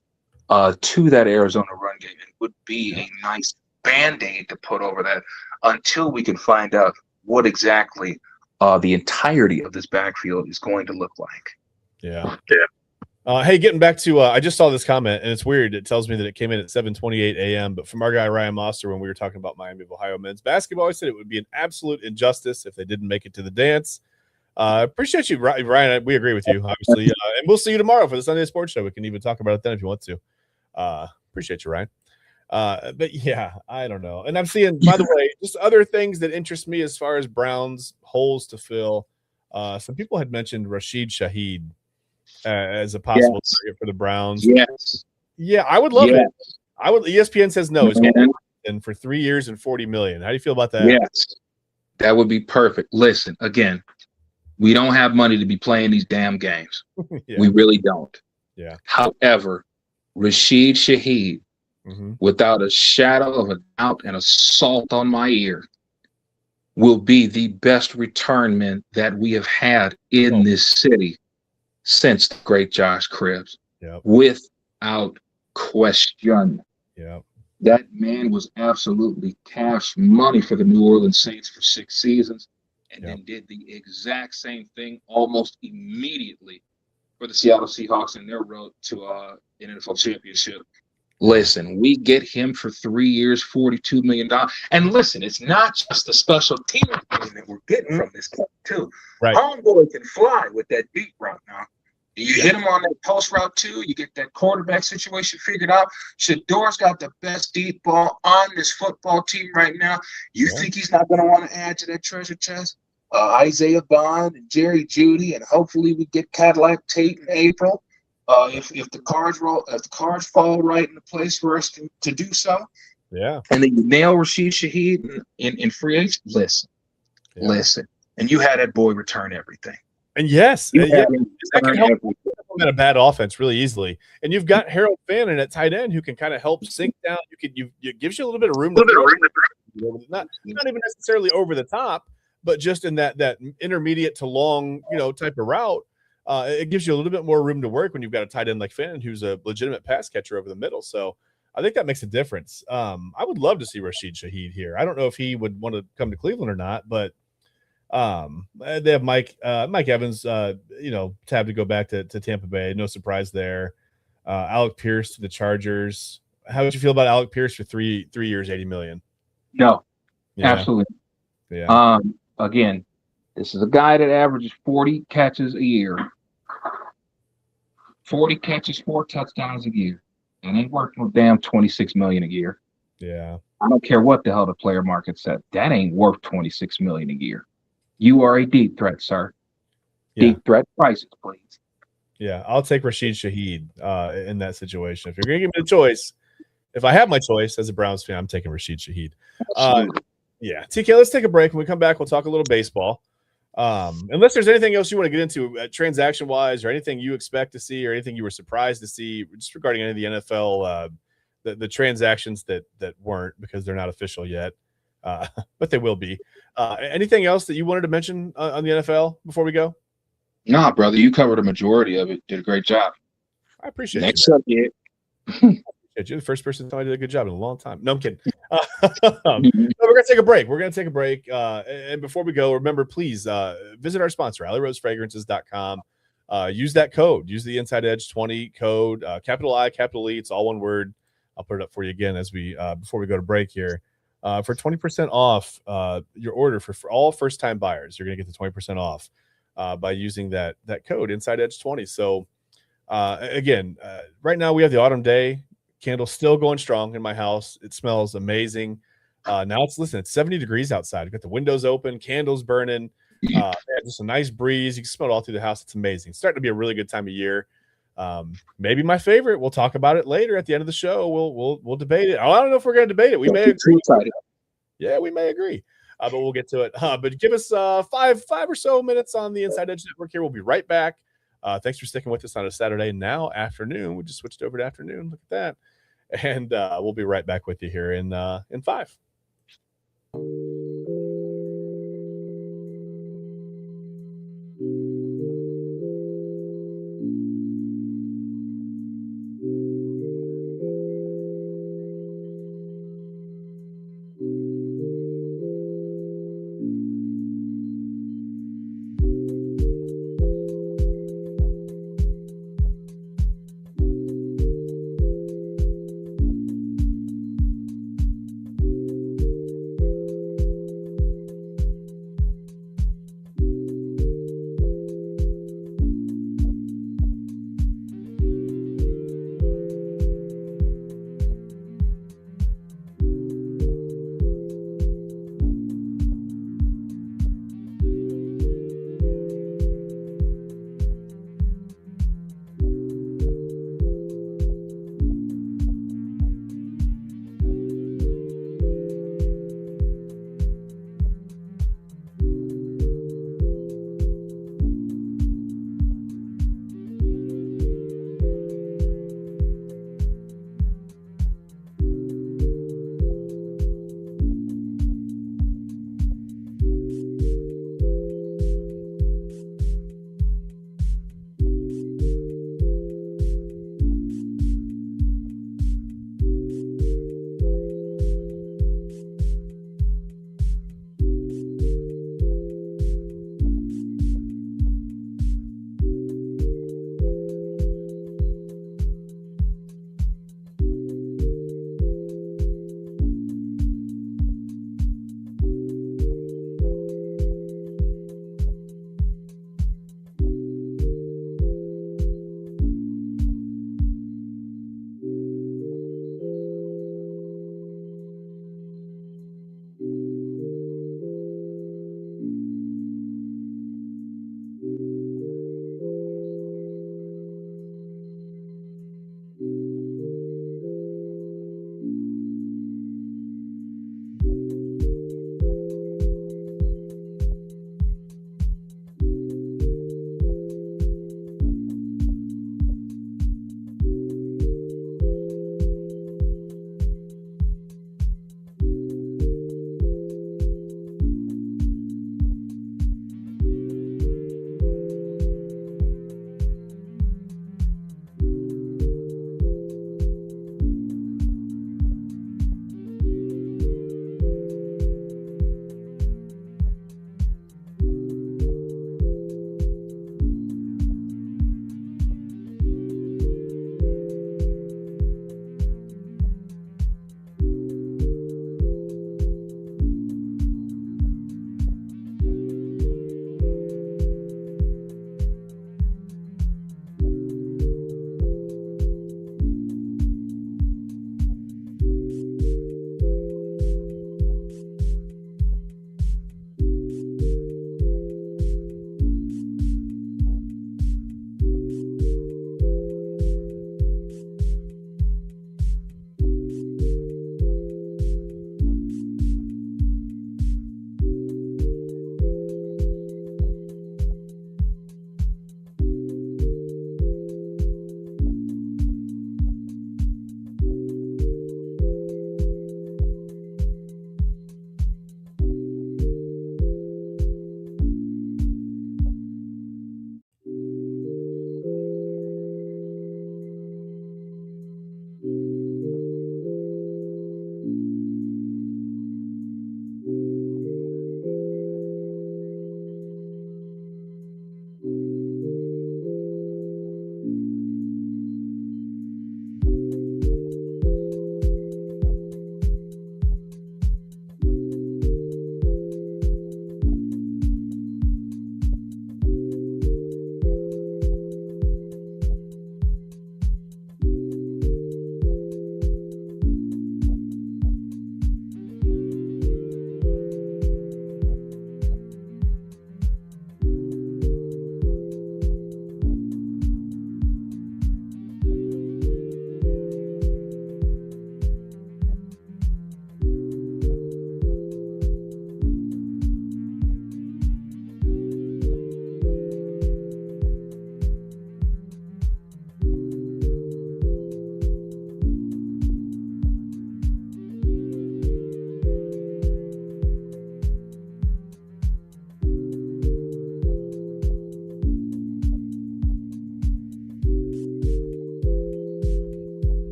to that Arizona run game. It would be a nice Band-Aid to put over that until we can find out what exactly the entirety of this backfield is going to look like. Yeah. Hey, getting back to I just saw this comment, and it's weird. It tells me that it came in at 7:28 a.m. But from our guy Ryan Moster, when we were talking about Miami of Ohio men's basketball, he said it would be an absolute injustice if they didn't make it to the dance. Appreciate you, Ryan. We agree with you, obviously, and we'll see you tomorrow for the Sunday Sports Show. We can even talk about it then if you want to. Appreciate you, Ryan. But yeah, I don't know. And I'm seeing, by the way, just other things that interest me as far as Browns holes to fill. Some people had mentioned Rashid Shaheed as a possible target for the Browns. Yeah, I would love it. I would. ESPN says no. It's and for 3 years and $40 million. How do you feel about that? Yes, that would be perfect. Listen, again, we don't have money to be playing these damn games. We really don't. Yeah. However, Rashid Shaheed, without a shadow of a doubt and a salt on my ear, will be the best returnman that we have had in this city since the great Josh Cribbs. Without question. That man was absolutely cash money for the New Orleans Saints for 6 seasons, and then did the exact same thing almost immediately for the Seattle Seahawks in their road to an NFL championship. Listen, we get him for 3 years, $42 million. And listen, it's not just the special team that we're getting from this club, too. Homeboy can fly with that deep route now. You hit him on that post route, too. You get that quarterback situation figured out. Shador's got the best deep ball on this football team right now. You think he's not going to want to add to that treasure chest? Isaiah Bond and Jerry Jeudy, and hopefully we get Cadillac Tate in April. If the cards fall right into place for us to do so, and then you nail Rashid Shaheed in free agent. Listen, and you had that boy return everything. And that can help a bad offense really easily. And you've got Harold Fannin at tight end who can kind of help sink down. It gives you a little bit of room. Not even necessarily over the top, but just in that intermediate to long, type of route. It gives you a little bit more room to work when you've got a tight end like Fannin, who's a legitimate pass catcher over the middle. So I think that makes a difference. I would love to see Rashid Shaheed here. I don't know if he would want to come to Cleveland or not, but they have Mike Evans, tabbed to go back to Tampa Bay. No surprise there. Alec Pierce to the Chargers. How would you feel about Alec Pierce for 3 years, $80 million? No, absolutely. Yeah. Again, this is a guy that averages 40 catches a year. 40 catches, 4 touchdowns a year. And ain't worth no damn $26 million a year. Yeah. I don't care what the hell the player market said. That ain't worth $26 million a year. You are a deep threat, sir. Yeah. Deep threat prices, please. Yeah, I'll take Rashid Shaheed in that situation. If you're going to give me the choice, if I have my choice as a Browns fan, I'm taking Rashid Shaheed. Yeah, TK, let's take a break. When we come back, we'll talk a little baseball. Unless there's anything else you want to get into transaction-wise or anything you expect to see or anything you were surprised to see just regarding any of the NFL, the transactions that weren't because they're not official yet, but they will be. Anything else that you wanted to mention on the NFL before we go? Nah, brother, you covered a majority of it. Did a great job. I appreciate Next you. subject. You're the first person to tell me I did a good job in a long time. No, I'm kidding. We're going to take a break. We're going to take a break. And before we go, remember, please visit our sponsor, AlleyRoseFragrances.com. Use that code. Use the Inside Edge 20 code, capital I, capital E. It's all one word. I'll put it up for you again as we before we go to break here. For 20% off your order for all first-time buyers. You're going to get the 20% off by using that code, Inside Edge 20. So, again, right now we have the autumn day candle still going strong in my house. It smells amazing. Now it's 70 degrees outside. You've got the windows open, candles burning, just a nice breeze. You can smell it all through the house. It's amazing. It's starting to be a really good time of year. Maybe my favorite. We'll talk about it later at the end of the show. We'll debate it. I don't know if we're going to debate it. We may agree. Yeah, we may agree. But we'll get to it. But give us five or so minutes on the Inside Edge Network here. We'll be right back. Thanks for sticking with us on a Saturday now afternoon. We just switched over to afternoon. Look at that. And we'll be right back with you here in 5.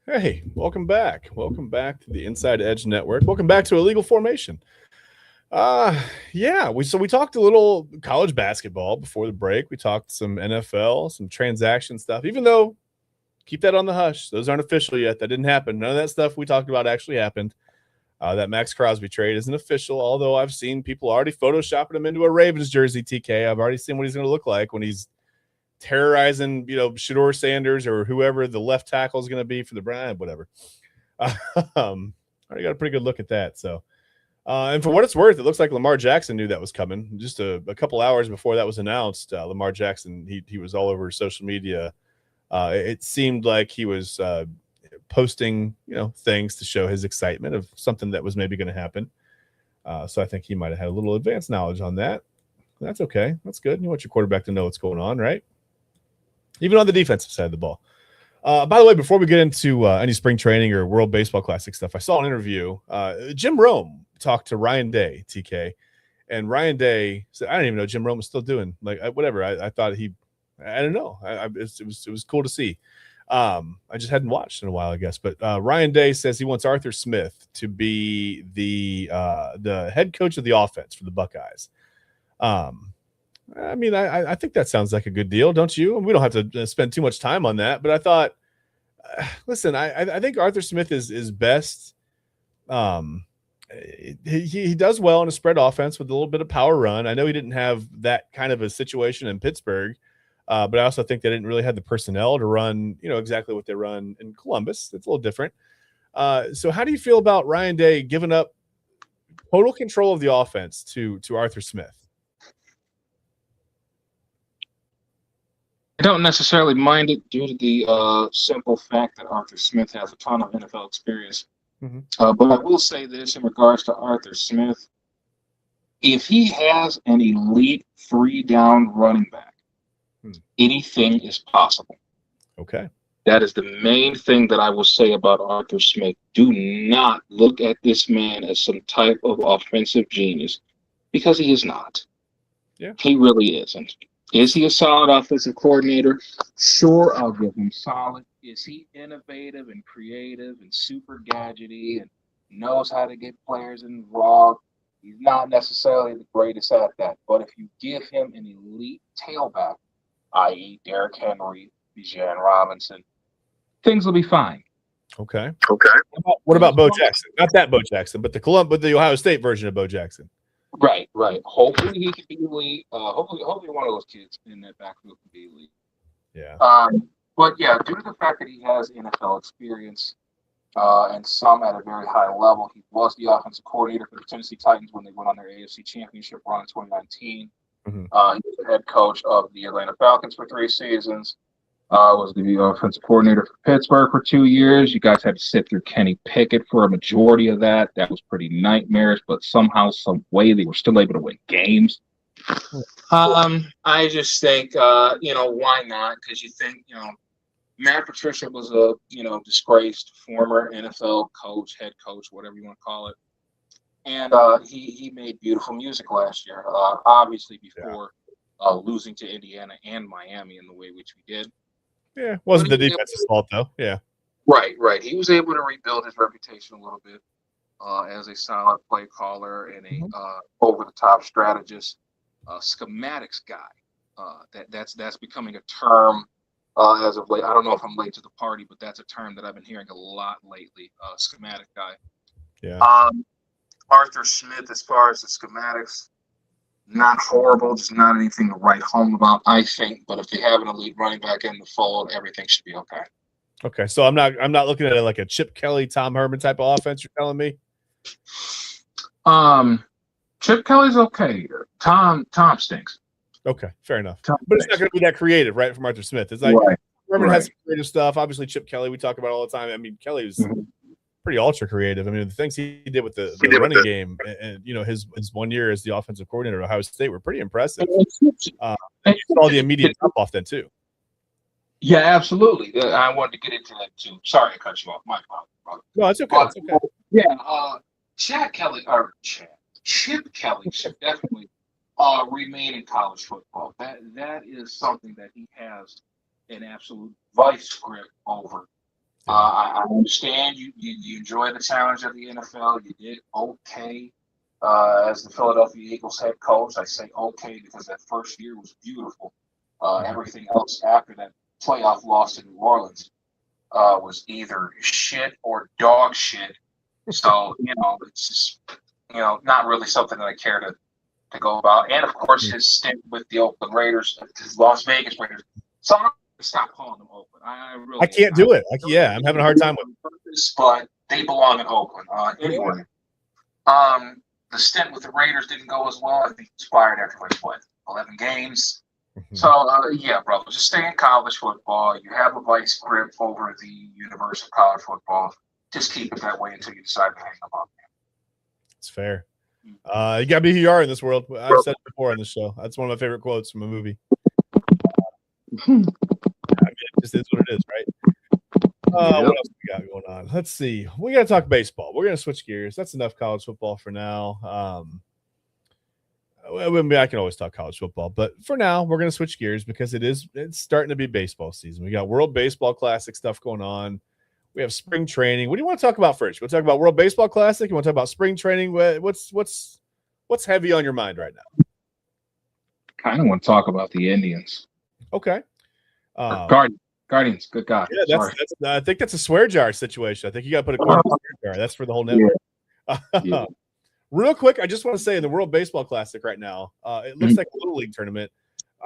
Hey, welcome back. Welcome back to the Inside Edge Network. Welcome back to Illegal Formation. Yeah, we talked a little college basketball before the break. We talked some NFL, some transaction stuff. Even though keep that on the hush. Those aren't official yet. That didn't happen. None of that stuff we talked about actually happened. That Max Crosby trade isn't official, although I've seen people already photoshopping him into a Ravens jersey, TK. I've already seen what he's going to look like when he's terrorizing, Shedeur Sanders or whoever the left tackle is going to be for the Browns, whatever. Already got a pretty good look at that. So, and for what it's worth, it looks like Lamar Jackson knew that was coming. Just a couple hours before that was announced, Lamar Jackson, he was all over social media. It seemed like he was posting, things to show his excitement of something that was maybe going to happen. So I think he might have had a little advanced knowledge on that. That's okay. That's good. You want your quarterback to know what's going on, right? Even on the defensive side of the ball. By the way, before we get into any spring training or World Baseball Classic stuff, I saw an interview. Jim Rome talked to Ryan Day, TK, and Ryan Day said, "I didn't even know Jim Rome was still doing whatever." I thought I don't know. It was cool to see. I just hadn't watched in a while, I guess. But Ryan Day says he wants Arthur Smith to be the head coach of the offense for the Buckeyes. I mean, I think that sounds like a good deal, don't you? We don't have to spend too much time on that, but I thought, listen, I think Arthur Smith is best. He does well in a spread offense with a little bit of power run. I know he didn't have that kind of a situation in Pittsburgh, but I also think they didn't really have the personnel to run, exactly what they run in Columbus. It's a little different. So how do you feel about Ryan Day giving up total control of the offense to Arthur Smith? I don't necessarily mind it due to the simple fact that Arthur Smith has a ton of NFL experience. Mm-hmm. But I will say this in regards to Arthur Smith. If he has an elite 3-down running back, anything is possible. Okay. That is the main thing that I will say about Arthur Smith. Do not look at this man as some type of offensive genius, because he is not. Yeah. He really isn't. Is he a solid offensive coordinator? Sure, I'll give him solid. Is he innovative and creative and super gadgety and knows how to get players involved? He's not necessarily the greatest at that. But if you give him an elite tailback, i.e. Derrick Henry, Bijan Robinson, things will be fine. Okay. What about Bo Jackson? Not that Bo Jackson, but the Ohio State version of Bo Jackson. Right. Hopefully he can be elite. Hopefully one of those kids in that backfield can be elite. Yeah. But yeah, due to the fact that he has NFL experience and some at a very high level, he was the offensive coordinator for the Tennessee Titans when they went on their AFC Championship run in 2019. Mm-hmm. He was the head coach of the Atlanta Falcons for 3 seasons. Was the offensive coordinator for Pittsburgh for 2 years. You guys had to sit through Kenny Pickett for a majority of that. That was pretty nightmarish, but somehow, some way, they were still able to win games. I just think, why not? Because you think, Matt Patricia was a, disgraced former NFL coach, head coach, whatever you want to call it. And he made beautiful music last year, obviously before losing to Indiana and Miami in the way which we did. Yeah, wasn't the defense's fault, though. Yeah. Right. He was able to rebuild his reputation a little bit as a solid play caller and a over-the-top strategist, schematics guy. That's becoming a term as of late. I don't know if I'm late to the party, but that's a term that I've been hearing a lot lately, schematic guy. Yeah. Arthur Smith, as far as the schematics, not horrible, just not anything to write home about, I think. But if they have an elite running back in the fold, everything should be okay. Okay, so I'm not looking at it like a Chip Kelly, Tom Herman type of offense. You're telling me? Chip Kelly's okay. Tom stinks. Okay, fair enough. But it's not going to be that creative, right? From Arthur Smith, it's like Herman has some creative stuff. Obviously, Chip Kelly, we talk about all the time. I mean, Kelly was pretty ultra creative. I mean, the things he did with the running game, and his 1 year as the offensive coordinator at Ohio State were pretty impressive. You saw the immediate drop off then too. Yeah, absolutely. I wanted to get into that too. Sorry, I cut you off. My fault, brother. No, it's okay. It's okay. Yeah, Chip Kelly should definitely remain in college football. That is something that he has an absolute vice grip over. I understand you enjoy the challenge of the NFL. You did okay as the Philadelphia Eagles head coach. I say okay because that first year was beautiful. Everything else after that playoff loss to New Orleans was either shit or dog shit. So, it's just, not really something that I care to go about. And, of course, his stint with the Oakland Raiders, his Las Vegas Raiders. Someone stop calling them Oakland. I can't do it. I'm having a hard time with it. But they belong in Oakland. Anyway, the stint with the Raiders didn't go as well. I think he was fired after, 11 games. So, yeah, brother, just stay in college football. You have a vice grip over the universe of college football. Just keep it that way until you decide to hang them up. It's fair. You got to be who you are in this world. I've said it before on the show. That's one of my favorite quotes from a movie. It just is what it is, right? What else we got going on? Let's see. We got to talk baseball. We're going to switch gears. That's enough college football for now. I can always talk college football, but for now, we're going to switch gears because it's starting to be baseball season. We got World Baseball Classic stuff going on. We have spring training. What do you want to talk about first? You want to talk about World Baseball Classic? You want to talk about spring training? What's heavy on your mind right now? I kind of want to talk about the Indians. Okay. Guardians. Good God. Yeah, I think that's a swear jar situation. I think you got to put a swear jar. That's for the whole network. Yeah. Real quick, I just want to say in the World Baseball Classic right now, it looks like a Little League tournament.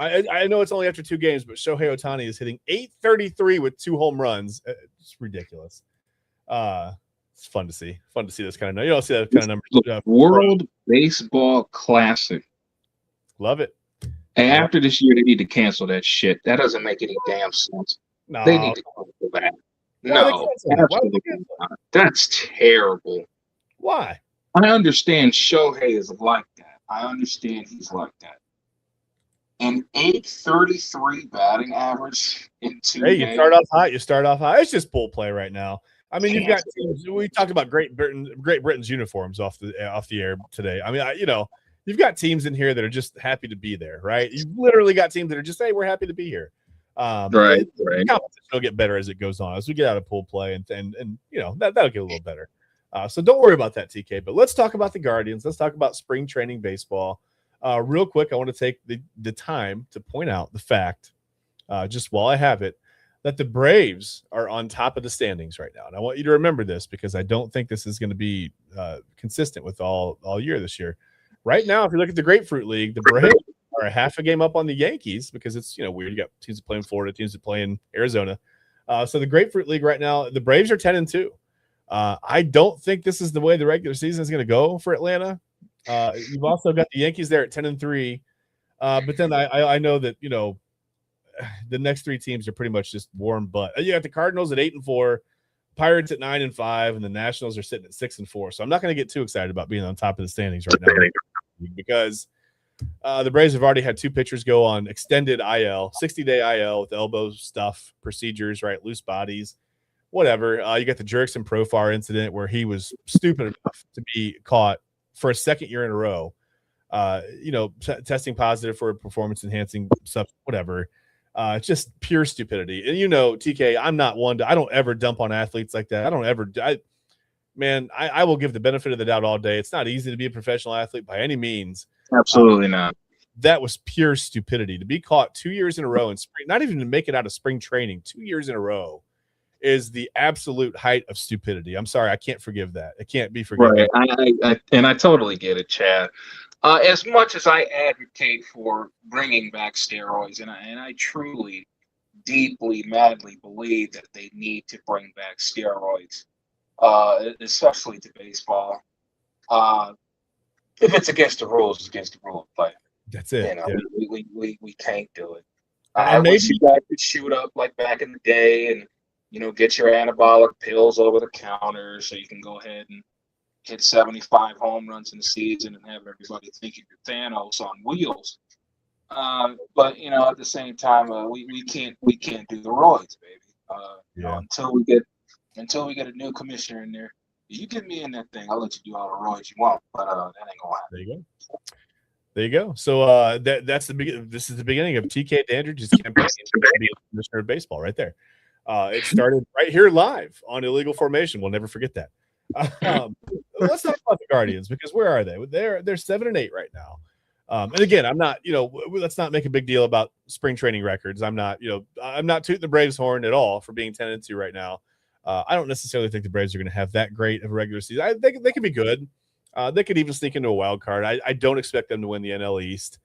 I know it's only after 2 games, but Shohei Ohtani is hitting .833 with 2 home runs. It's ridiculous. It's fun to see. Fun to see this kind of. You don't see that kind of numbers. World Baseball Classic. Love it. And after this year, they need to cancel that shit. That doesn't make any damn sense. No. They need to cancel that. No, that's terrible. Why? I understand Shohei is like that. I understand he's like that. An .833 batting average in 2 games. You start off high. It's just bull play right now. I mean, you've got teams. We talked about Great Britain's uniforms off the air today. I mean, you've got teams in here that are just happy to be there, right? You've literally got teams that are just, hey, we're happy to be here. Right. Competition will get better as it goes on, as we get out of pool play, and that'll get a little better. So don't worry about that, TK. But let's talk about the Guardians. Let's talk about spring training baseball. Real quick, I want to take the time to point out the fact, just while I have it, that the Braves are on top of the standings right now. And I want you to remember this because I don't think this is going to be consistent with all year this year. Right now, if you look at the Grapefruit League, the Braves are a half a game up on the Yankees because it's weird. You got teams that play in Florida, teams that play in Arizona. So the Grapefruit League right now, the Braves are 10-2. I don't think this is the way the regular season is going to go for Atlanta. You've also got the Yankees there at 10-3. But then I know that, the next 3 teams are pretty much just warm butt. You got the Cardinals at 8-4, Pirates at 9-5, and the Nationals are sitting at 6-4. So I'm not going to get too excited about being on top of the standings right now because the Braves have already had 2 pitchers go on extended IL, 60-day IL with elbow stuff, procedures, right, loose bodies, whatever. You got the Jurickson Profar incident where he was stupid enough to be caught for a second year in a row, testing positive for a performance-enhancing substance, whatever. Just pure stupidity. And TK, I'm not one I don't ever dump on athletes like that. I will give the benefit of the doubt all day. It's not easy to be a professional athlete by any means. Absolutely not. That was pure stupidity. To be caught 2 years in a row in spring, not even to make it out of spring training, 2 years in a row is the absolute height of stupidity. I'm sorry. I can't forgive that. It can't be forgiven. Right. I totally get it, Chad. As much as I advocate for bringing back steroids, and I truly, deeply, madly believe that they need to bring back steroids, especially to baseball. If it's against the rules, it's against the rule of play. That's it. We can't do it. I wish you guys could shoot up like back in the day and get your anabolic pills over the counter so you can go ahead and hit 75 home runs in the season and have everybody thinking you're Thanos on wheels. But at the same time, we can't do the roids, baby. Until we get a new commissioner in there. You get me in that thing, I'll let you do all the roids you want, but that ain't gonna happen. There you go. So this is the beginning of TK Dandridge's campaign to be a commissioner of baseball right there. It started right here live on Illegal Formation. We'll never forget that. Let's talk about the Guardians, because where are they? They're 7-8 right now. And again, I'm not, let's not make a big deal about spring training records. I'm not tooting the Braves horn at all for being 10-2 right now. I don't necessarily think the Braves are going to have that great of a regular season. They could be good. They could even sneak into a wild card. I don't expect them to win the NL East.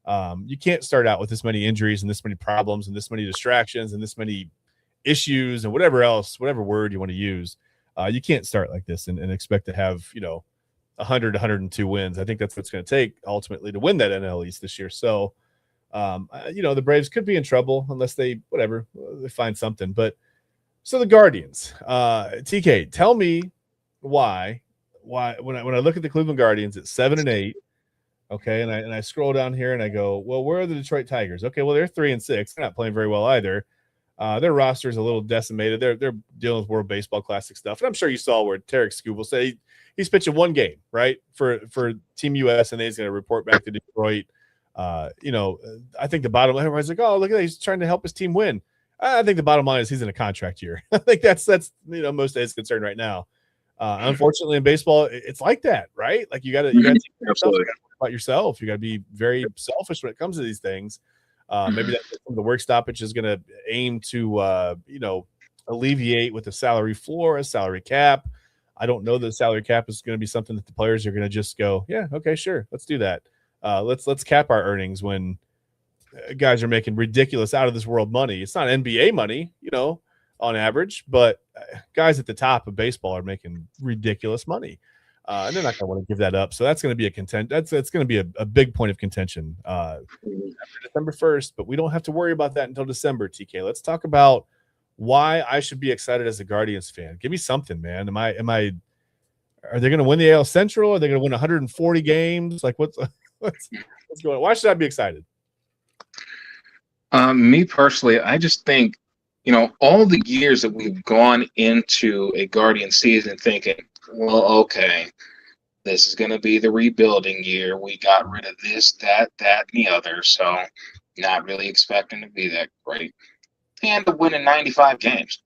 You can't start out with this many injuries and this many problems and this many distractions and this many issues and whatever word you want to use. You can't start like this and expect to have 100, 102 wins. I think that's what it's going to take ultimately to win that NL East this year. So, the Braves could be in trouble unless they find something. But so the Guardians, TK, tell me why when I look at the Cleveland Guardians at 7-8, okay, and I scroll down here and I go, well, where are the Detroit Tigers? Okay, well, they're 3-6. They're not playing very well either. Their roster is a little decimated. They're dealing with World Baseball Classic stuff. And I'm sure you saw where Tarek Skubal said he's pitching one game, right, for Team US, and then he's going to report back to Detroit. I think the bottom line, everybody's like, oh, look at that, he's trying to help his team win. I think the bottom line is he's in a contract year. I think that's most of his concern right now. Unfortunately, in baseball, it's like that, right? Like you got to take care of about yourself. You got to be very selfish when it comes to these things. Maybe that's some of the work stoppage is going to aim to alleviate with the salary floor, a salary cap. I don't know that the salary cap is going to be something that the players are going to just go, yeah, okay, sure, let's do that. Let's cap our earnings when guys are making ridiculous out of this world money. It's not NBA money, on average, but guys at the top of baseball are making ridiculous money. And they're not going to want to give that up. So that's going to be that's going to be a big point of contention after December 1st, but we don't have to worry about that until December, TK. Let's talk about why I should be excited as a Guardians fan. Give me something, man. Are they going to win the AL Central? Are they going to win 140 games? Like what's going on? Why should I be excited? Me personally, I just think, all the years that we've gone into a Guardian season thinking, well, okay, this is going to be the rebuilding year. We got rid of this, that, and the other. So not really expecting to be that great. And to win in 95 games,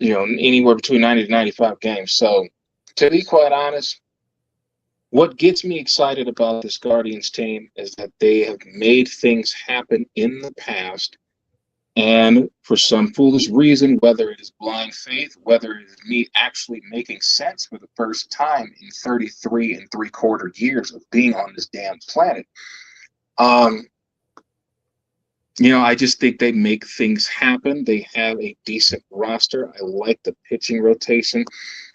anywhere between 90 to 95 games. So to be quite honest, what gets me excited about this Guardians team is that they have made things happen in the past. And for some foolish reason, whether it is blind faith, whether it is me actually making sense for the first time in 33 3/4 years of being on this damn planet, I just think they make things happen. They have a decent roster. I like the pitching rotation.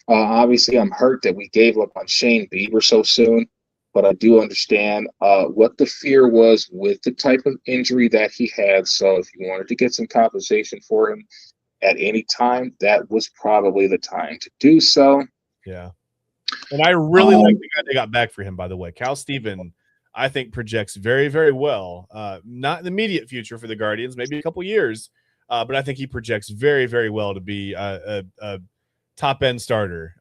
Obviously, I'm hurt that we gave up on Shane Bieber so soon, but I do understand what the fear was with the type of injury that he had. So if you wanted to get some compensation for him at any time, that was probably the time to do so. Yeah. And I really like the guy they got back for him, by the way. Cal Steven, I think, projects very, very well. Not in the immediate future for the Guardians, maybe a couple years, but I think he projects very, very well to be a top-end starter,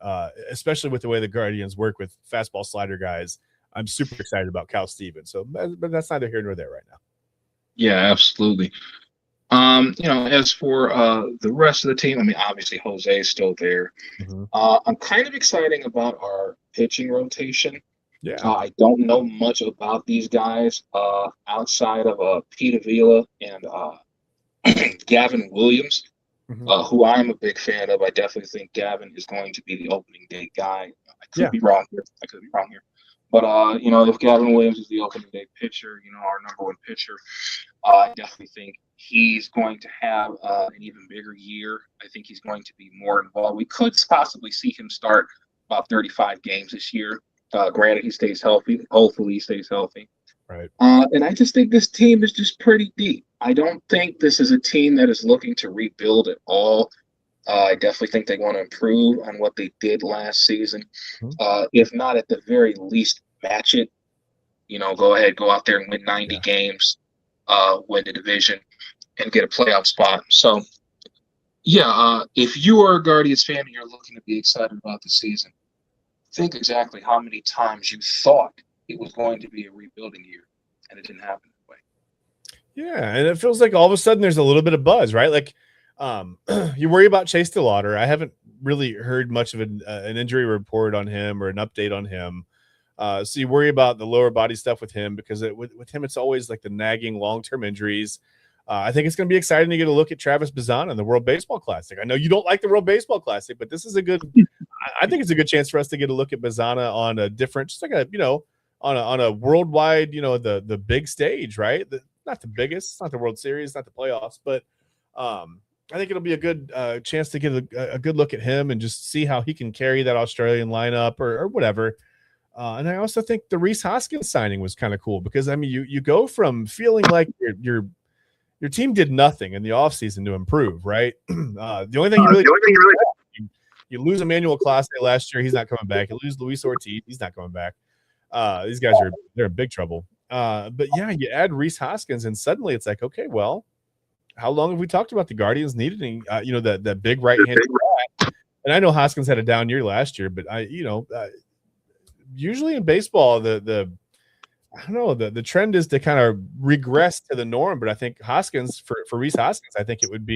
especially with the way the Guardians work with fastball slider guys. I'm super excited about Cal Steven. So, but that's neither here nor there right now. Yeah, absolutely. As for the rest of the team, obviously Jose is still there. Mm-hmm. I'm kind of excited about our pitching rotation. Yeah. I don't know much about these guys outside of Pete Avila and Gavin Williams, who I'm a big fan of. I definitely think Gavin is going to be the opening day guy. I could be wrong here. But, if Gavin Williams is the opening day pitcher, our number one pitcher, I definitely think he's going to have an even bigger year. I think he's going to be more involved. We could possibly see him start about 35 games this year. Granted, he stays healthy. Hopefully he stays healthy. Right. And I just think this team is just pretty deep. I don't think this is a team that is looking to rebuild at all. I definitely think they want to improve on what they did last season. If not, at the very least, match it. Go out there and win 90 games, win the division, and get a playoff spot. So, if you are a Guardians fan and you're looking to be excited about the season, think exactly how many times you thought it was going to be a rebuilding year, and it didn't happen that way. Yeah, and it feels like all of a sudden there's a little bit of buzz, right? Like, You worry about Chase DeLauder. I haven't really heard much of an injury report on him or an update on him. So you worry about the lower body stuff with him because with him, it's always like the nagging long-term injuries. I think it's going to be exciting to get a look at Travis Bazan in the World Baseball Classic. I know you don't like the World Baseball Classic, but this is a good. I think it's a good chance for us to get a look at Bazana on a different, just like a on a worldwide, the big stage, right? Not the biggest, it's not the World Series, not the playoffs, but I think it'll be a good chance to get a good look at him and just see how he can carry that Australian lineup or whatever. And I also think the Rhys Hoskins signing was kind of cool because I mean you go from feeling like your team did nothing in the offseason to improve, right? The only thing you lose Emmanuel Clase last year, he's not coming back. You lose Luis Ortiz, he's not coming back. These guys they're in big trouble. But yeah, you add Rhys Hoskins, and suddenly it's like, okay, well, how long have we talked about the Guardians needing, that big right-handed guy? And I know Hoskins had a down year last year, but usually in baseball, the trend is to kind of regress to the norm. But I think Hoskins for Rhys Hoskins, I think he would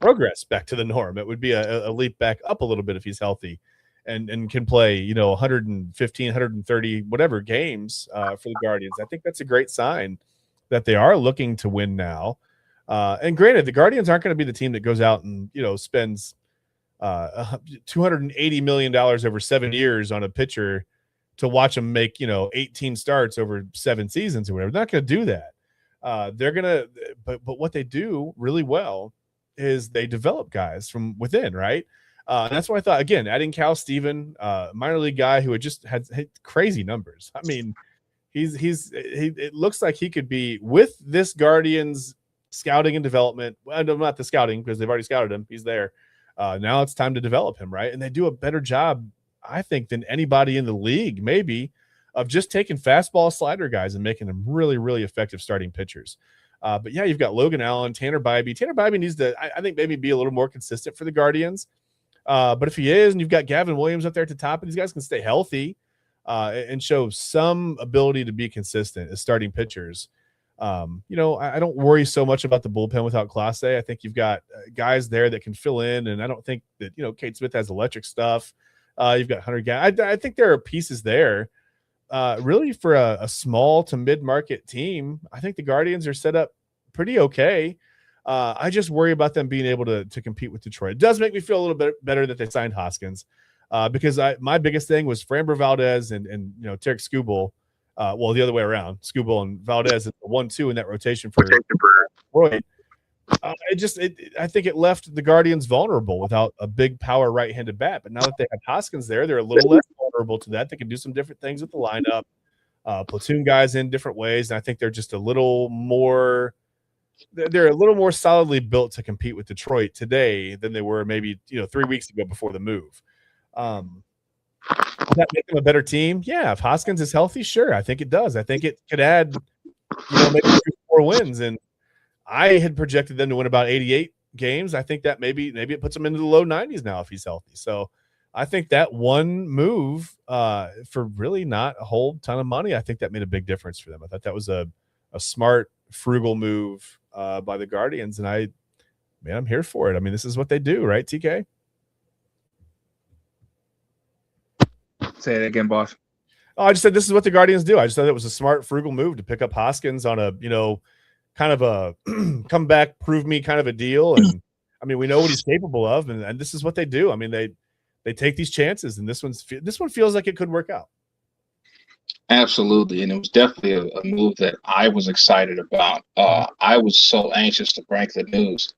progress back to the norm. It would be a leap back up a little bit if he's healthy and can play, 115, 130, whatever games for the Guardians. I think that's a great sign that they are looking to win now. And granted, the Guardians aren't going to be the team that goes out and, spends $280 million over 7 years on a pitcher to watch them make, 18 starts over 7 seasons or whatever. They're not going to do that. They're going to, but what they do really well is they develop guys from within, right? And that's why I thought, again, adding Cal Steven, minor league guy who had hit crazy numbers. I mean, it looks like he could be with this Guardians scouting and development. Well, not the scouting because they've already scouted him. He's there. Now it's time to develop him, right? And they do a better job, I think, than anybody in the league, maybe, of just taking fastball slider guys and making them really, really effective starting pitchers. But yeah, you've got Logan Allen, Tanner Bybee. Tanner Bybee needs to, I think, maybe be a little more consistent for the Guardians. But if he is, and you've got Gavin Williams up there at the top, and these guys can stay healthy and show some ability to be consistent as starting pitchers. I don't worry so much about the bullpen without Clase. I think you've got guys there that can fill in, and I don't think that, Kate Smith has electric stuff. You've got Hunter guys. I think there are pieces there. Really, for a small to mid-market team, I think the Guardians are set up pretty okay. I just worry about them being able to compete with Detroit. It does make me feel a little bit better that they signed Hoskins because my biggest thing was Framber Valdez and Tarek Skubal. Well, the other way around, Skubal and Valdez is the 1-2 in that rotation for Detroit. I think it left the Guardians vulnerable without a big power right-handed bat. But now that they have Hoskins there, they're a little less vulnerable to that. They can do some different things with the lineup, platoon guys in different ways, and I think they're just a little more. They're a little more solidly built to compete with Detroit today than they were maybe 3 weeks ago before the move. Does that make them a better team? Yeah, if Hoskins is healthy, sure. I think it does. I think it could add maybe 4 wins, and I had projected them to win about 88 games. I think that maybe it puts them into the low 90s now if he's healthy. So I think that one move for really not a whole ton of money, I think that made a big difference for them. I thought that was a smart, frugal move by the Guardians, and I'm here for it. I mean, this is what they do, right, TK? Say it again, boss. Oh, I just said this is what the Guardians do. I just thought it was a smart, frugal move to pick up Hoskins on a, kind of a come back, prove me kind of a deal. And I mean, we know what he's capable of, and this is what they do. I mean, they take these chances, and this one feels like it could work out. Absolutely, and it was definitely a move that I was excited about. I was so anxious to break the news,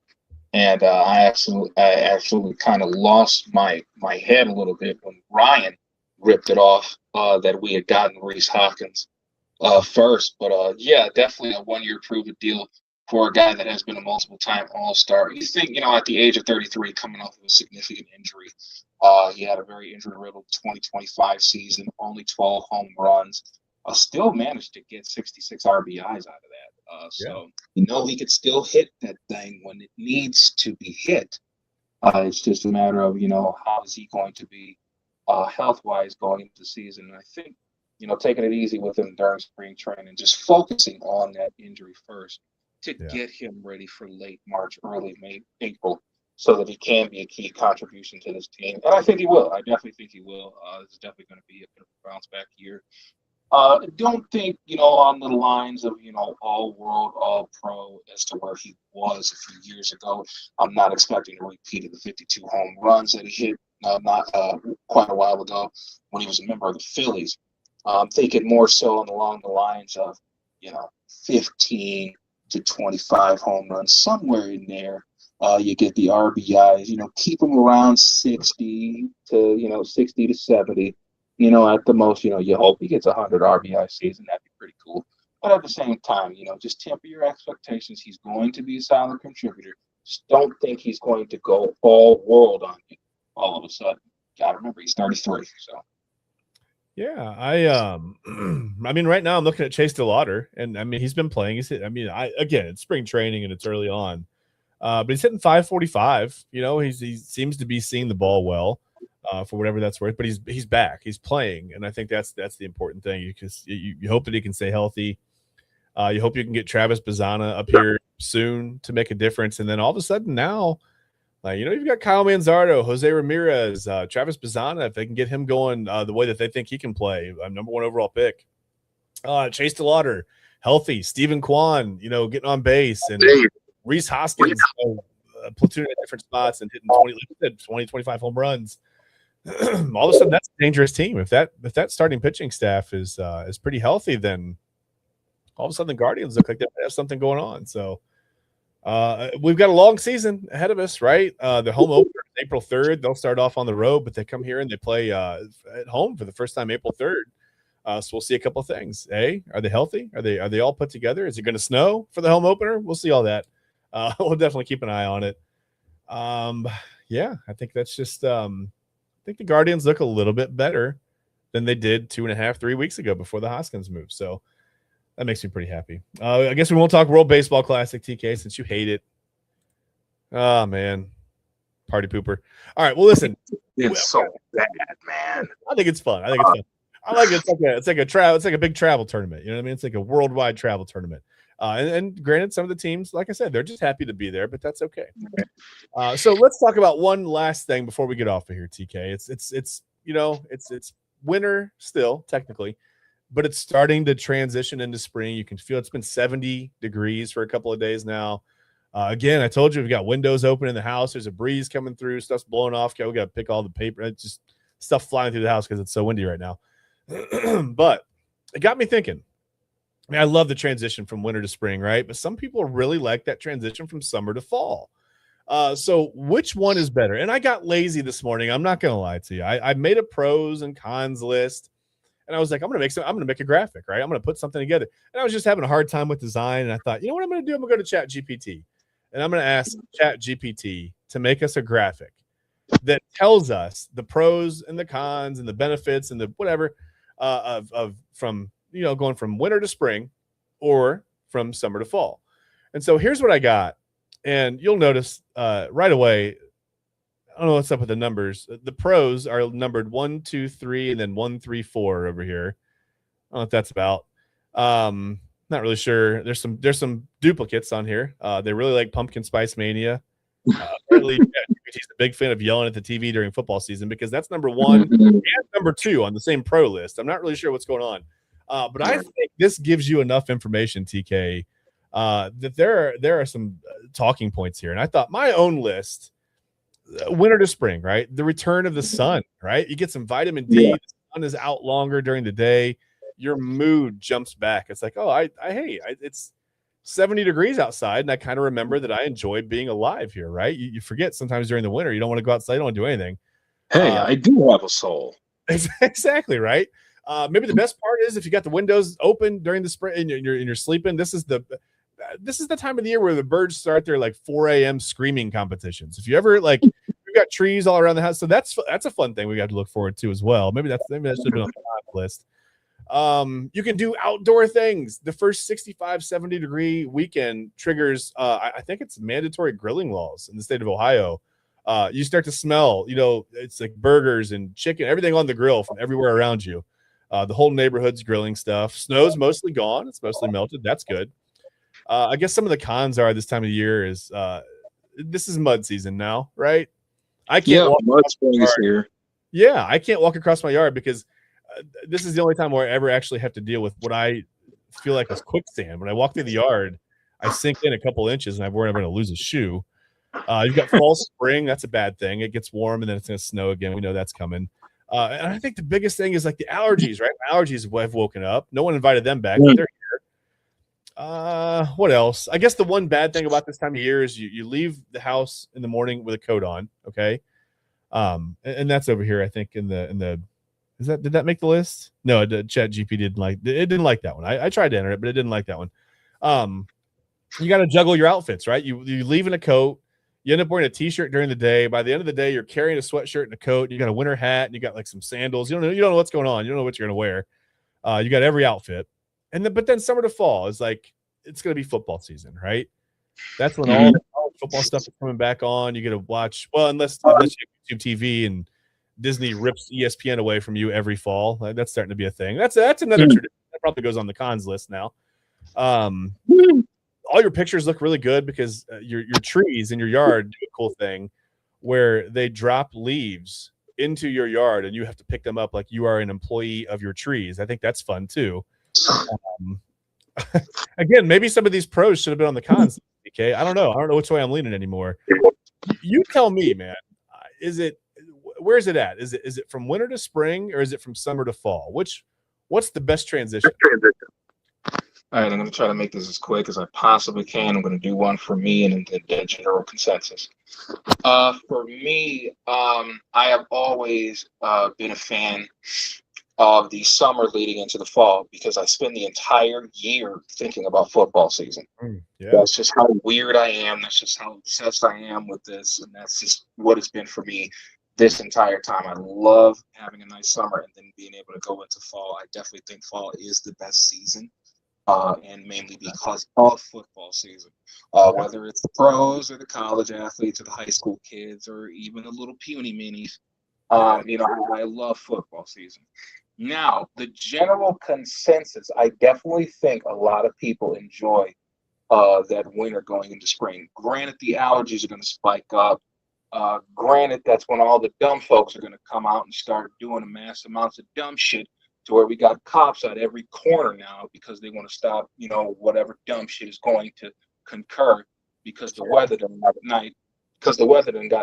and I absolutely kind of lost my head a little bit when Ryan ripped it off that we had gotten Rhys Hoskins first. But yeah, definitely a 1-year proven deal for a guy that has been a multiple-time All-Star. You think, at the age of 33, coming off of a significant injury, he had a very injury-riddled 2025 season, only 12 home runs, still managed to get 66 RBIs out of that. So, he could still hit that thing when it needs to be hit. It's just a matter of, how is he going to be health-wise going into the season. And I think, taking it easy with him during spring training, just focusing on that injury first to Yeah. get him ready for late March, early May, April, so that he can be a key contribution to this team. And I think he will. I definitely think he will. This is definitely going to be a bit of a bounce back year. Don't think, on the lines of, all world, all pro as to where he was a few years ago. I'm not expecting a repeat of the 52 home runs that he hit not quite a while ago when he was a member of the Phillies. I'm thinking more so along the lines of, 15 to 25 home runs, somewhere in there. You get the RBIs, keep him around 60 to 70. At the most, you hope he gets 100 RBI season. That'd be pretty cool. But at the same time, just temper your expectations. He's going to be a solid contributor. Just don't think he's going to go all world on you all of a sudden. Got to remember, he's 33. So. Yeah, I mean, right now I'm looking at Chase DeLauder, and I mean, he's been playing. Again, it's spring training and it's early on, but he's hitting 545. He seems to be seeing the ball well. For whatever that's worth, but he's back, he's playing, and I think that's the important thing. You hope that he can stay healthy. You hope you can get Travis Bazzana up here soon to make a difference, and then all of a sudden now, you've got Kyle Manzardo, Jose Ramirez, Travis Bazzana. If they can get him going the way that they think he can play, number 1 overall pick. Chase DeLauder, healthy. Stephen Kwan, getting on base, and Rhys Hoskins, platooning at different spots and hitting 20, 25 home runs. All of a sudden, that's a dangerous team. If that starting pitching staff is pretty healthy, then all of a sudden the Guardians look like they have something going on. So we've got a long season ahead of us, right? The home opener is April 3rd. They'll start off on the road, but they come here and they play at home for the first time April 3rd. So we'll see a couple of things. Are they healthy? Are they all put together? Is it going to snow for the home opener? We'll see all that. We'll definitely keep an eye on it. Yeah, I think that's just I think the Guardians look a little bit better than they did 2.5-3 weeks ago before the Hoskins move. So that makes me pretty happy. I guess we won't talk World Baseball Classic, TK, since you hate it. Oh, man. Party pooper. All right. Well, listen. It's so bad, man. I think it's fun. I like it. It's like a big travel tournament. You know what I mean? It's like a worldwide travel tournament. And granted, some of the teams, like I said, they're just happy to be there, but that's okay. So let's talk about one last thing before we get off of here, TK. It's winter still, technically, but it's starting to transition into spring. You can feel it's been 70 degrees for a couple of days now. Again, I told you we've got windows open in the house. There's a breeze coming through. Stuff's blowing off. Okay, we got to pick all the paper. It's just stuff flying through the house because it's so windy right now. But it got me thinking. I mean, I love the transition from winter to spring, right? But some people really like that transition from summer to fall. So which one is better? And I got lazy this morning. I'm not going to lie to you. I made a pros and cons list, and I was like, I'm going to make a graphic, right? I'm going to put something together. And I was just having a hard time with design. And I thought, you know what I'm going to do? I'm going to go to ChatGPT, and I'm going to ask ChatGPT to make us a graphic that tells us the pros and the cons and the benefits and the whatever from going from winter to spring or from summer to fall. And so here's what I got. And you'll notice right away, I don't know what's up with the numbers. The pros are numbered 1, 2, 3, and then 1, 3, 4 over here. I don't know what that's about. Not really sure. There's some duplicates on here. They really like Pumpkin Spice Mania. Apparently, he's a big fan of yelling at the TV during football season because that's number 1 and number 2 on the same pro list. I'm not really sure what's going on. But I think this gives you enough information, TK, that there are some talking points here. And I thought my own list, winter to spring, right? The return of the sun, right? You get some vitamin D. The sun is out longer during the day. Your mood jumps back. It's like, it's 70 degrees outside. And I kind of remember that I enjoy being alive here, right? You forget sometimes during the winter, you don't want to go outside. You don't want to do anything. Hey, I do have a soul. Exactly, right? Maybe the best part is if you got the windows open during the spring and you're sleeping. This is the time of the year where the birds start their like 4 a.m. screaming competitions. If you ever we've got trees all around the house, so that's a fun thing we got to look forward to as well. Maybe that should have been on the list. You can do outdoor things. The first 65, 70 degree weekend triggers. I think it's mandatory grilling laws in the state of Ohio. You start to smell. It's like burgers and chicken, everything on the grill from everywhere around you. The whole neighborhood's grilling stuff. Snow's mostly gone. It's mostly melted. That's good. I guess some of the cons are this time of year is this is mud season now, right? I can't walk mud across my spring is yard. here. Yeah, I can't walk across my yard because this is the only time where I ever actually have to deal with what I feel like is quicksand. When I walk through the yard, I sink in a couple inches and I'm worried I'm going to lose a shoe. You've got fall, spring. That's a bad thing. It gets warm and then it's going to snow again. We know that's coming. And I think the biggest thing is like the allergies, right? Allergies have woken up. No one invited them back, but they're here. What else? I guess the one bad thing about this time of year is you leave the house in the morning with a coat on. Okay. And that's over here, I think, in the did that make the list? No, Chat GP didn't like that one. I tried to enter it, but it didn't like that one. You got to juggle your outfits, right? You leave in a coat, you end up wearing a t-shirt during the day. By the end of the day, you're carrying a sweatshirt and a coat. You got a winter hat and you got like some sandals. You don't know what's going on. You don't know what you're gonna wear. You got every outfit, but then summer to fall is like it's gonna be football season, right? That's when all the football stuff is coming back on. You get to watch, well, unless you have YouTube TV and Disney rips ESPN away from you every fall. That's starting to be a thing. That's another tradition that probably goes on the cons list now. All your pictures look really good because your trees in your yard do a cool thing where they drop leaves into your yard and you have to pick them up like you are an employee of your trees. I think that's fun too. Again, maybe some of these pros should have been on the cons. Okay, I don't know which way I'm leaning anymore. You tell me, man. Where is it at? Is it from winter to spring or is it from summer to fall? What's the best transition? All right, I'm going to try to make this as quick as I possibly can. I'm going to do one for me and then the general consensus. For me, I have always been a fan of the summer leading into the fall because I spend the entire year thinking about football season. Yeah. That's just how weird I am. That's just how obsessed I am with this. And that's just what it's been for me this entire time. I love having a nice summer and then being able to go into fall. I definitely think fall is the best season. And mainly because of football season, whether it's the pros or the college athletes or the high school kids or even the little puny minis, I love football season. Now, the general consensus, I definitely think a lot of people enjoy that winter going into spring. Granted, the allergies are going to spike up. Granted, that's when all the dumb folks are going to come out and start doing mass amounts of dumb shit to where we got cops at every corner now because they want to stop, whatever dumb shit is going to concur because the weather done got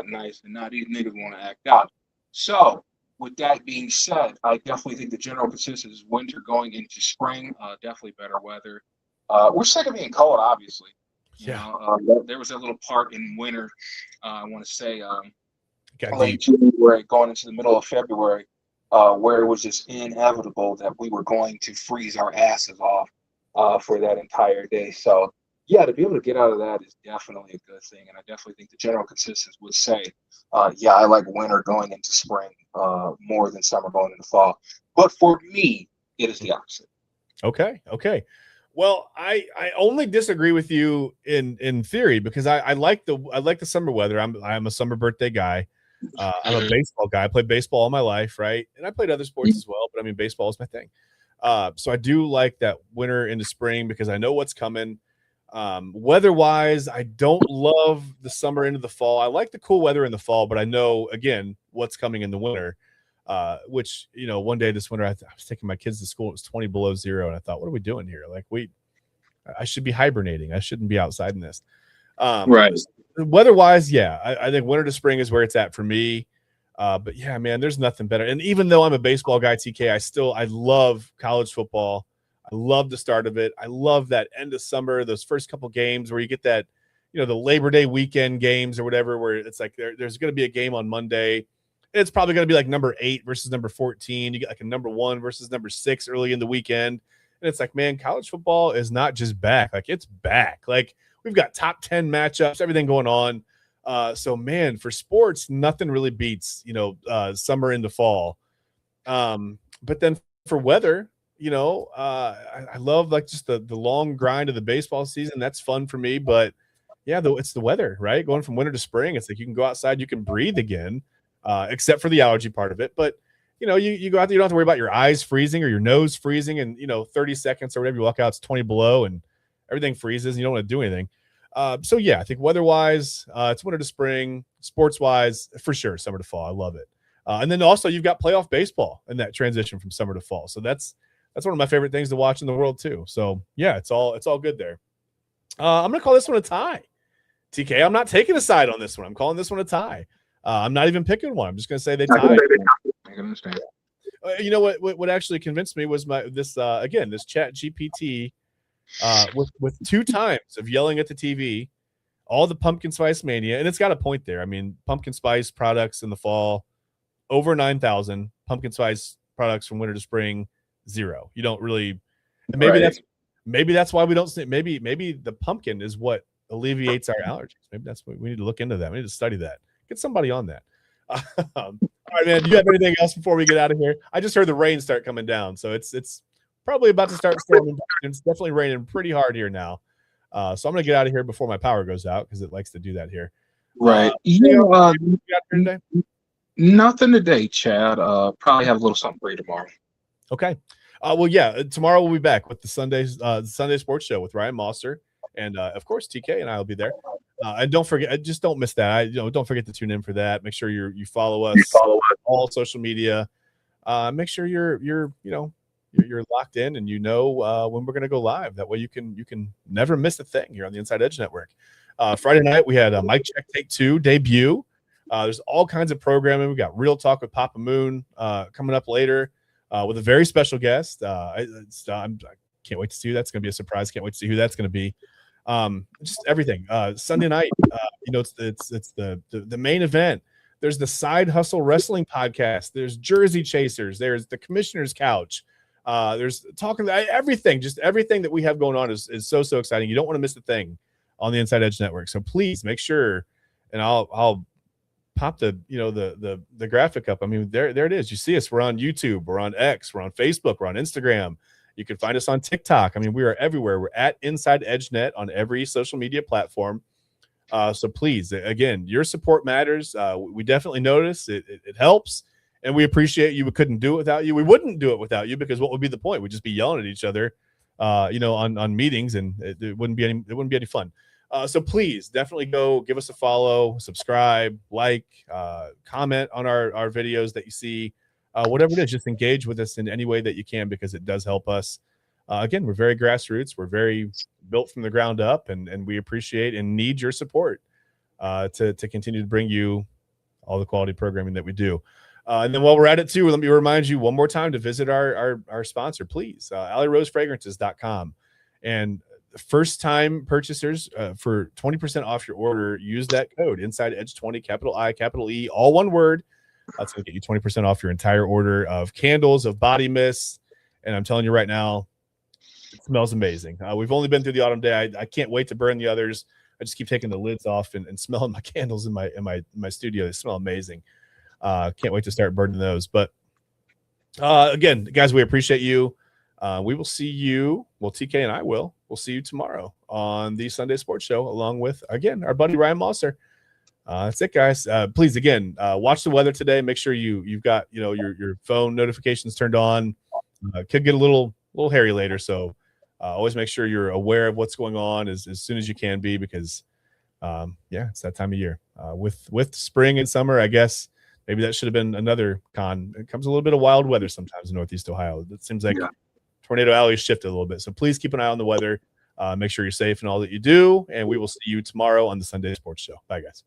nice, and now these niggas want to act out. So with that being said, I definitely think the general consensus is winter going into spring, definitely better weather. We're sick of being cold, obviously. There was a little part in winter, I want to say late January going into the middle of February, where it was just inevitable that we were going to freeze our asses off for that entire day. So, yeah, to be able to get out of that is definitely a good thing. And I definitely think the general consensus would say, I like winter going into spring more than summer going into fall. But for me, it is the opposite. Okay. Well, I only disagree with you in theory because I like the summer weather. I'm a summer birthday guy. I'm a baseball guy. I played baseball all my life, right? And I played other sports as well, but I mean, baseball is my thing. So I do like that winter into spring because I know what's coming. Weather-wise, I don't love the summer into the fall. I like the cool weather in the fall, but I know, again, what's coming in the winter, which, one day this winter, I was taking my kids to school. It was 20 below zero, and I thought, what are we doing here? Like, I should be hibernating. I shouldn't be outside in this. Right. Weather-wise, yeah, I think winter to spring is where it's at for me. But yeah, man, there's nothing better. And even though I'm a baseball guy, TK, I love college football. I love the start of it. I love that end of summer, those first couple games where you get that, the Labor Day weekend games or whatever, where it's like there's going to be a game on Monday. It's probably going to be like number 8 versus number 14. You get like a number 1 versus number 6 early in the weekend. And it's like, man, college football is not just back. Like, it's back. Like, we've got top 10 matchups, everything going on. So, man, for sports, nothing really beats, summer into fall. But then for weather, I love like just the long grind of the baseball season. That's fun for me. But, yeah, it's the weather, right? Going from winter to spring, it's like you can go outside, you can breathe again, except for the allergy part of it. But, you go out there, you don't have to worry about your eyes freezing or your nose freezing and, 30 seconds or whatever. You walk out, it's 20 below and everything freezes and you don't want to do anything. So yeah, I think weather-wise, it's winter to spring. Sports-wise, for sure, summer to fall. I love it. And then also you've got playoff baseball in that transition from summer to fall. So that's one of my favorite things to watch in the world too. So yeah, it's all good there. I'm gonna call this one a tie. TK, I'm not taking a side on this one. I'm calling this one a tie. I'm not even picking one. I'm just gonna say they tied. I can understand. You know what actually convinced me was this Chat GPT with 2 times of yelling at the TV, all the pumpkin spice mania, and it's got a point there. I mean, pumpkin spice products in the fall, over 9,000. Pumpkin spice products from winter to spring, 0. You don't really. And maybe that's why we don't see. Maybe the pumpkin is what alleviates our allergies. Maybe that's what we need to look into. That we need to study that. Get somebody on that. All right, man. Do you have anything else before we get out of here? I just heard the rain start coming down, so it's probably about to start storming. It's definitely raining pretty hard here now. So I'm gonna get out of here before my power goes out because it likes to do that here. Right. Nothing today, Chad. Probably have a little something for you tomorrow. Okay. Well, yeah. Tomorrow we'll be back with the Sunday Sports Show with Ryan Mosser, and of course TK and I will be there. And don't forget, just don't miss that. Don't forget to tune in for that. Make sure you follow us. All social media. Make sure you're locked in and when we're gonna go live. That way you can never miss a thing here on the Inside Edge Network. Friday night we had a Mic Check Take 2 debut. There's all kinds of programming. We got Real Talk with Papa Moon coming up later with a very special guest. I can't wait to see who that's going to be. A surprise. Can't wait to see who that's going to be. Just everything. Sunday night, it's the main event. There's the Side Hustle Wrestling podcast. There's Jersey Chasers. There's the Commissioner's Couch. There's talking everything. Just everything that we have going on is so exciting. You don't want to miss a thing on the Inside Edge Network. So please make sure, and I'll pop the graphic up. I mean, there it is. You see us. We're on YouTube. We're on X. We're on Facebook. We're on Instagram. You can find us on TikTok. I mean, we are everywhere. We're at Inside Edge Net on every social media platform. So please, again, your support matters. We definitely notice it helps, and we appreciate you. We couldn't do it without you. We wouldn't do it without you, because what would be the point? We'd just be yelling at each other, on meetings, and it wouldn't be any fun. So please definitely go give us a follow, subscribe, like, comment on our videos that you see, whatever it is. Just engage with us in any way that you can, because it does help us. Again, we're very grassroots. We're very built from the ground up, and we appreciate and need your support to continue to bring you all the quality programming that we do. And then while we're at it too, let me remind you one more time to visit our sponsor, please, AlleyRoseFragrances.com. And first time purchasers, for 20% off your order, use that code Inside Edge 20, capital I, capital E, all one word. That's going to get you 20% off your entire order of candles, of body mists. And I'm telling you right now, it smells amazing. We've only been through the autumn day. I can't wait to burn the others. I just keep taking the lids off and smelling my candles in my studio. They smell amazing. Can't wait to start burning those. But again, guys, we appreciate you. We will see you. Well, TK and I will. We'll see you tomorrow on the Sunday Sports Show, along with, again, our buddy Ryan Mosser. That's it, guys. Please, again, watch the weather today. Make sure you've got your phone notifications turned on. Could get a little hairy later, so always make sure you're aware of what's going on as soon as you can be, because it's that time of year. With spring and summer, I guess maybe that should have been another con. It comes a little bit of wild weather sometimes in Northeast Ohio. It seems like Tornado Alley shifted a little bit. So please keep an eye on the weather. Make sure you're safe in all that you do. And we will see you tomorrow on the Sunday Sports Show. Bye, guys.